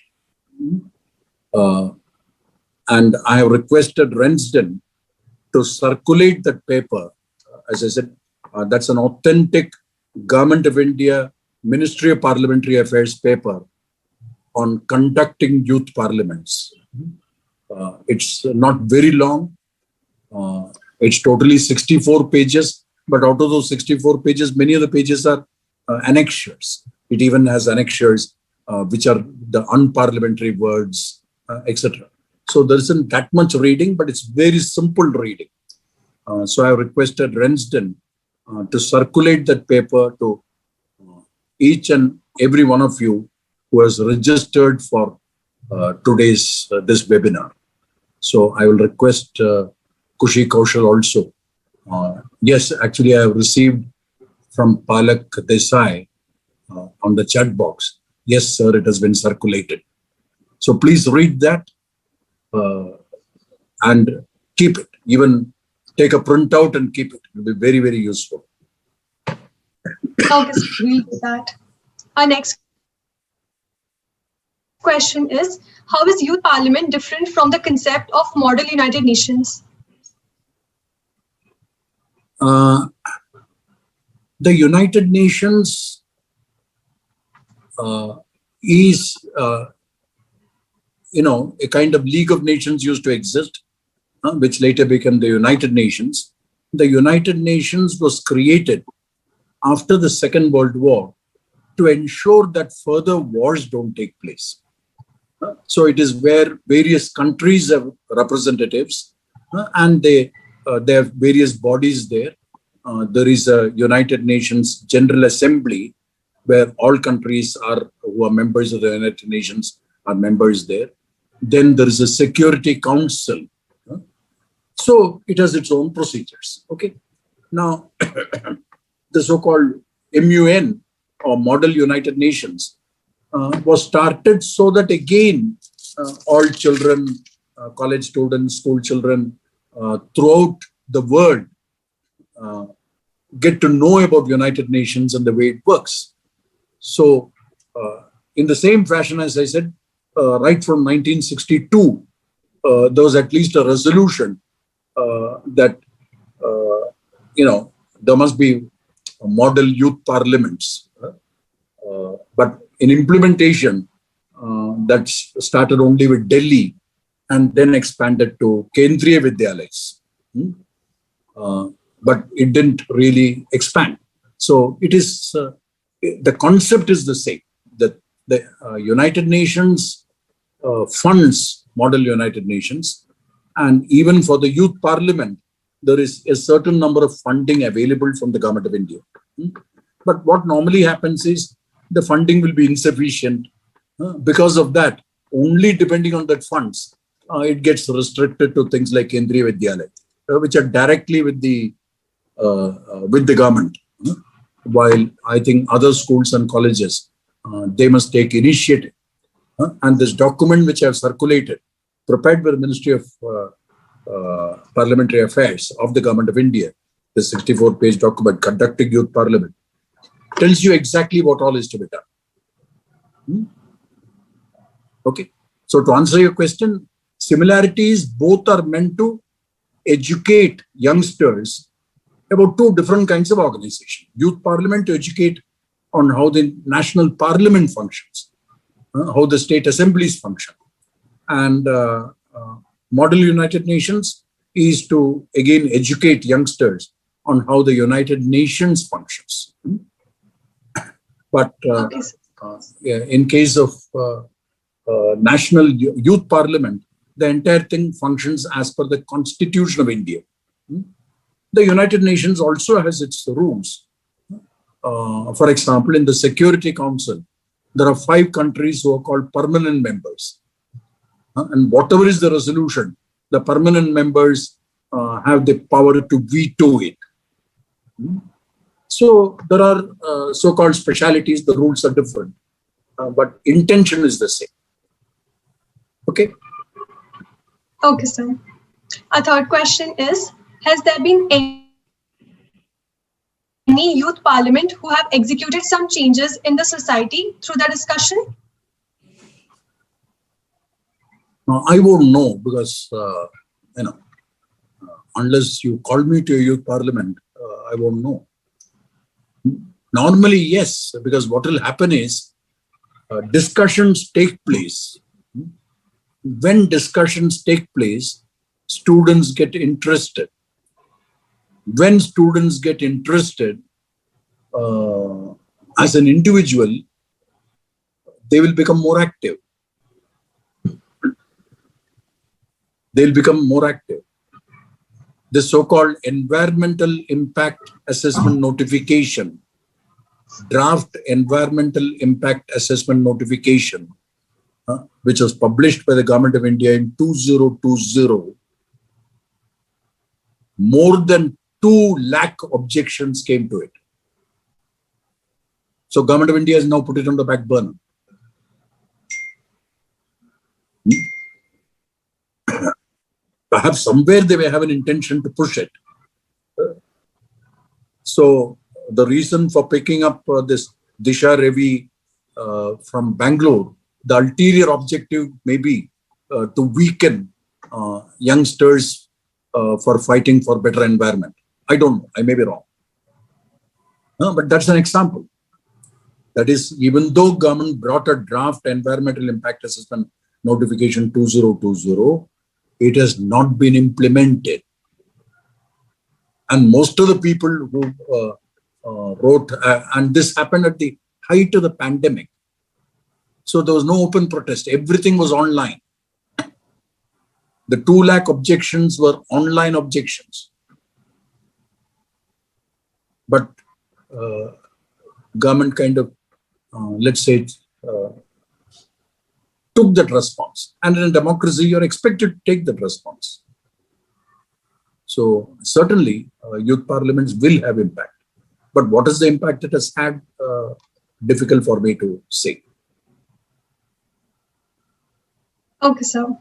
Speaker 3: And I have requested Rensden to circulate that paper. As I said, that's an authentic Government of India Ministry of Parliamentary Affairs paper on conducting youth parliaments. It's not very long. It's totally 64 pages, but out of those 64 pages, many of the pages are annexures. It even has annexures which are the unparliamentary words, etc. So there isn't that much reading, but it's very simple reading. So I have requested Rensden to circulate that paper to each and every one of you who has registered for today's this webinar. So I will request Kushi Kaushal also. Yes, actually I have received from Palak Desai on the chat box. Yes, sir, it has been circulated. So please read that and keep it. Even take a printout and keep it. It will be very, very useful.
Speaker 1: Okay, so we'll do that. Our next question is, how is youth parliament different from the concept of model United Nations?
Speaker 3: The United Nations is, a kind of League of Nations used to exist, which later became the United Nations. The United Nations was created after the Second World War to ensure that further wars don't take place. So it is where various countries have representatives and they have various bodies there. There is a United Nations General Assembly where all countries who are members of the United Nations are members there. Then there is a Security Council. So it has its own procedures. Okay. Now, the so-called MUN or Model United Nations was started so that again, all children, college students, school children throughout the world get to know about United Nations and the way it works. So in the same fashion, as I said, right from 1962, there was at least a resolution that, there must be model youth parliaments. But in implementation, that started only with Delhi and then expanded to Kendriya Vidyalayas. But it didn't really expand. So it is, the concept is the same. That the United Nations funds Model United Nations, and even for the youth parliament, there is a certain number of funding available from the Government of India. But what normally happens is the funding will be insufficient. Because of that, only depending on that funds, it gets restricted to things like Kendriya Vidyalaya, which are directly with the government. While I think other schools and colleges, they must take initiative. And this document which I have circulated, prepared by the Ministry of Parliamentary Affairs of the Government of India, the 64-page document, Conducting Youth Parliament, tells you exactly what all is to be done. Okay. So to answer your question, similarities both are meant to educate youngsters about two different kinds of organization. Youth Parliament to educate on how the national parliament functions, how the state assemblies function. And Model United Nations is to, again, educate youngsters on how the United Nations functions. But in case of National Youth Parliament, the entire thing functions as per the Constitution of India. The United Nations also has its rules. For example, in the Security Council, there are 5 countries who are called permanent members. And whatever is the resolution, the permanent members have the power to veto it. So there are so-called specialities, the rules are different, but intention is the same. Okay?
Speaker 1: Okay, sir. Our third question is, has there been any youth parliament who have executed some changes in the society through the discussion?
Speaker 3: Now, I won't know because, unless you call me to a youth parliament, I won't know. Normally, yes, because what will happen is discussions take place. When discussions take place, students get interested. When students get interested as an individual, they will become more active. They'll become more active. The so-called environmental impact assessment notification, draft environmental impact assessment notification, which was published by the Government of India in 2020, more than 2 lakh objections came to it. So Government of India has now put it on the back burner. Perhaps somewhere they may have an intention to push it. So the reason for picking up this Disha Ravi from Bangalore, the ulterior objective may be to weaken youngsters for fighting for better environment. I don't know. I may be wrong. But that's an example. That is, even though government brought a draft environmental impact assessment notification 2020, it has not been implemented. And most of the people who wrote, and this happened at the height of the pandemic. So there was no open protest. Everything was online. The 2 lakh objections were online objections. But government kind of, let's say, took that response. And in a democracy, you're expected to take that response. So certainly, youth parliaments will have impact. But what is the impact it has had? Difficult for me to say.
Speaker 1: Okay, sir.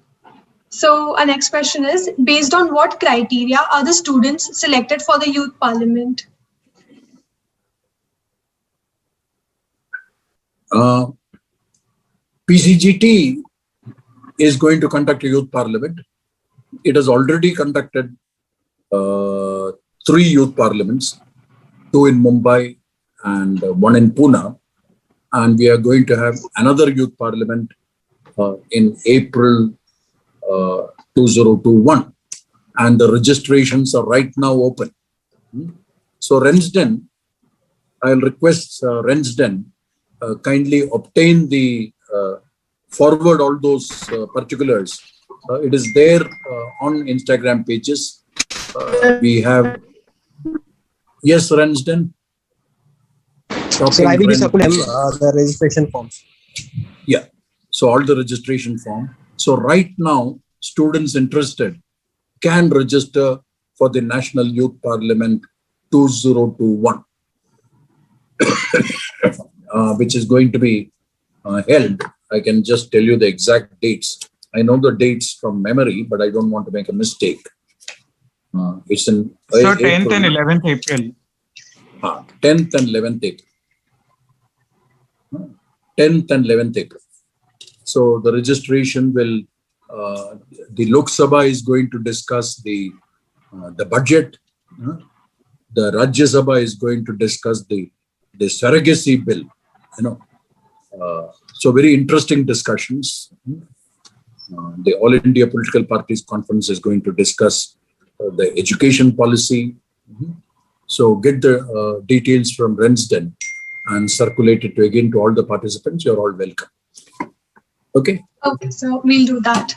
Speaker 1: So our next question is, based on what criteria are the students selected for the youth parliament?
Speaker 3: PCGT is going to conduct a youth parliament. It has already conducted 3 youth parliaments, 2 in Mumbai and 1 in Pune. And we are going to have another youth parliament in April 2021. And the registrations are right now open. So Rensden, I'll request Rensden kindly obtain the forward all those particulars. It is there on Instagram pages. We have, yes, Rensden.
Speaker 4: So I will be supplying the registration forms.
Speaker 3: Yeah. So all the registration form. So right now, students interested can register for the National Youth Parliament 2021, which is going to be held. I can just tell you the exact dates. I know the dates from memory, but I don't want to make a mistake. It's in
Speaker 5: so 10th and 11th April.
Speaker 3: 10th and 11th April. 10th and 11th April. So the registration will, the Lok Sabha is going to discuss the budget. The Rajya Sabha is going to discuss the surrogacy bill. So very interesting discussions. The All India Political Parties Conference is going to discuss the education policy. So get the details from Rensden and circulate it again to all the participants. You're all welcome. Okay.
Speaker 1: Okay, so we'll do that.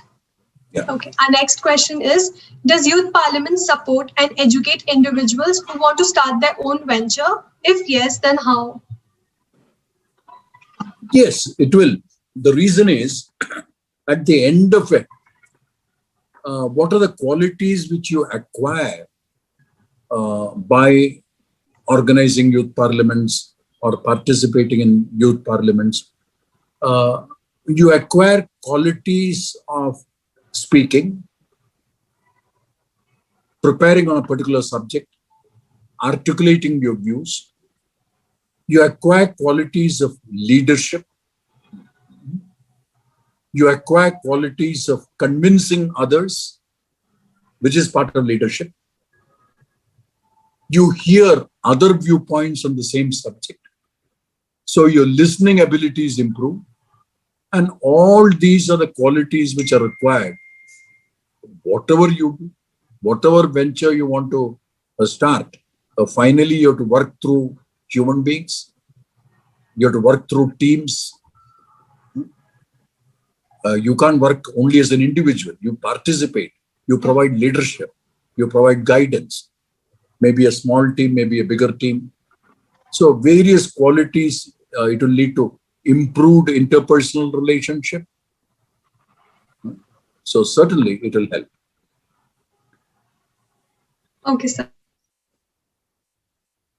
Speaker 3: Yeah.
Speaker 1: Okay. Our next question is, does youth parliament support and educate individuals who want to start their own venture? If yes, then how?
Speaker 3: Yes, it will. The reason is, at the end of it, what are the qualities which you acquire by organizing youth parliaments or participating in youth parliaments? You acquire qualities of speaking, preparing on a particular subject, articulating your views. You acquire qualities of leadership. You acquire qualities of convincing others, which is part of leadership. You hear other viewpoints on the same subject. So your listening abilities improve. And all these are the qualities which are required. Whatever you do, whatever venture you want to start, finally you have to work through human beings. You have to work through teams. You can't work only as an individual. You participate. You provide leadership. You provide guidance. Maybe a small team, maybe a bigger team. So various qualities, it will lead to improved interpersonal relationship. So certainly it will help.
Speaker 1: Okay, sir.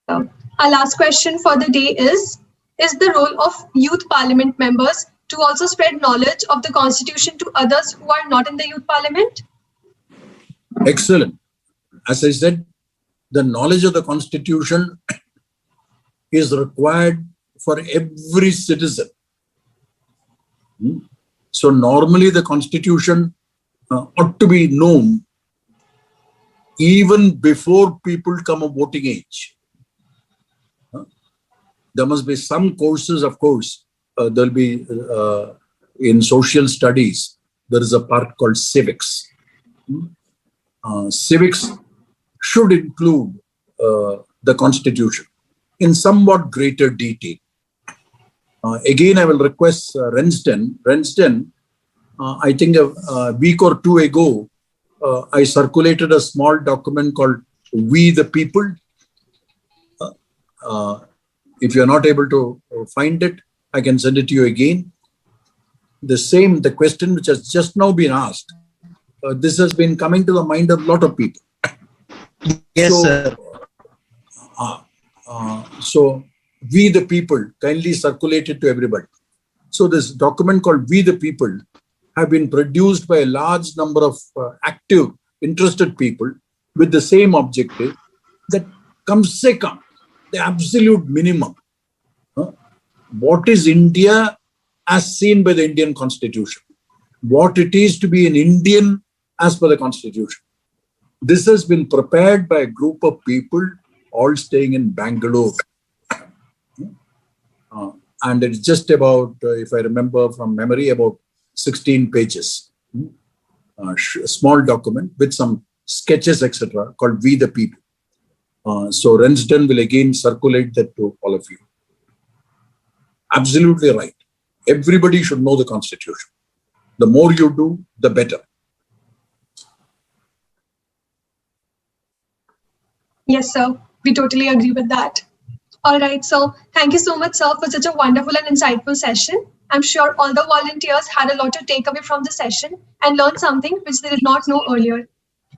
Speaker 1: Our last question for the day is the role of youth parliament members to also spread knowledge of the constitution to others who are not in the youth parliament?
Speaker 3: Excellent. As I said, the knowledge of the constitution is required for every citizen. So normally the constitution ought to be known even before people come of voting age. There must be some courses, of course. There'll be in social studies, there is a part called civics. Civics should include the constitution in somewhat greater detail. Again, I will request Rensden. Rensden, I think a week or two ago, I circulated a small document called We the People. If you're not able to find it, I can send it to you again. The question which has just now been asked, this has been coming to the mind of a lot of people.
Speaker 4: Yes, sir.
Speaker 3: So We the People, kindly circulate it to everybody. So this document called We the People have been produced by a large number of active, interested people with the same objective, that comes second, the absolute minimum. What is India as seen by the Indian Constitution? What it is to be an Indian as per the Constitution? This has been prepared by a group of people all staying in Bangalore. And it's just about, if I remember from memory, about 16 pages. A small document with some sketches, etc., called We the People. So Rensden will again circulate that to all of you. Absolutely right. Everybody should know the Constitution. The more you do, the better.
Speaker 1: Yes, sir. We totally agree with that. All right, so thank you so much, sir, for such a wonderful and insightful session. I'm sure all the volunteers had a lot to take away from the session and learn something which they did not know earlier.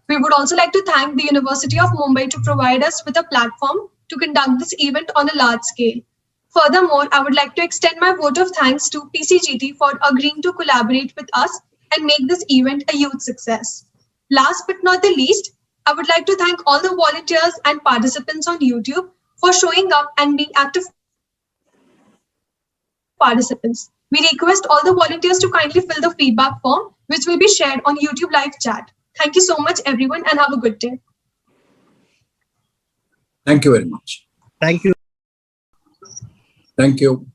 Speaker 1: We would also like to thank the University of Mumbai to provide us with a platform to conduct this event on a large scale. Furthermore, I would like to extend my vote of thanks to PCGT for agreeing to collaborate with us and make this event a huge success. Last but not the least, I would like to thank all the volunteers and participants on YouTube for showing up and being active participants. We request all the volunteers to kindly fill the feedback form, which will be shared on YouTube live chat. Thank you so much, everyone, and have a good day.
Speaker 3: Thank you very much.
Speaker 4: Thank you.
Speaker 3: Thank you.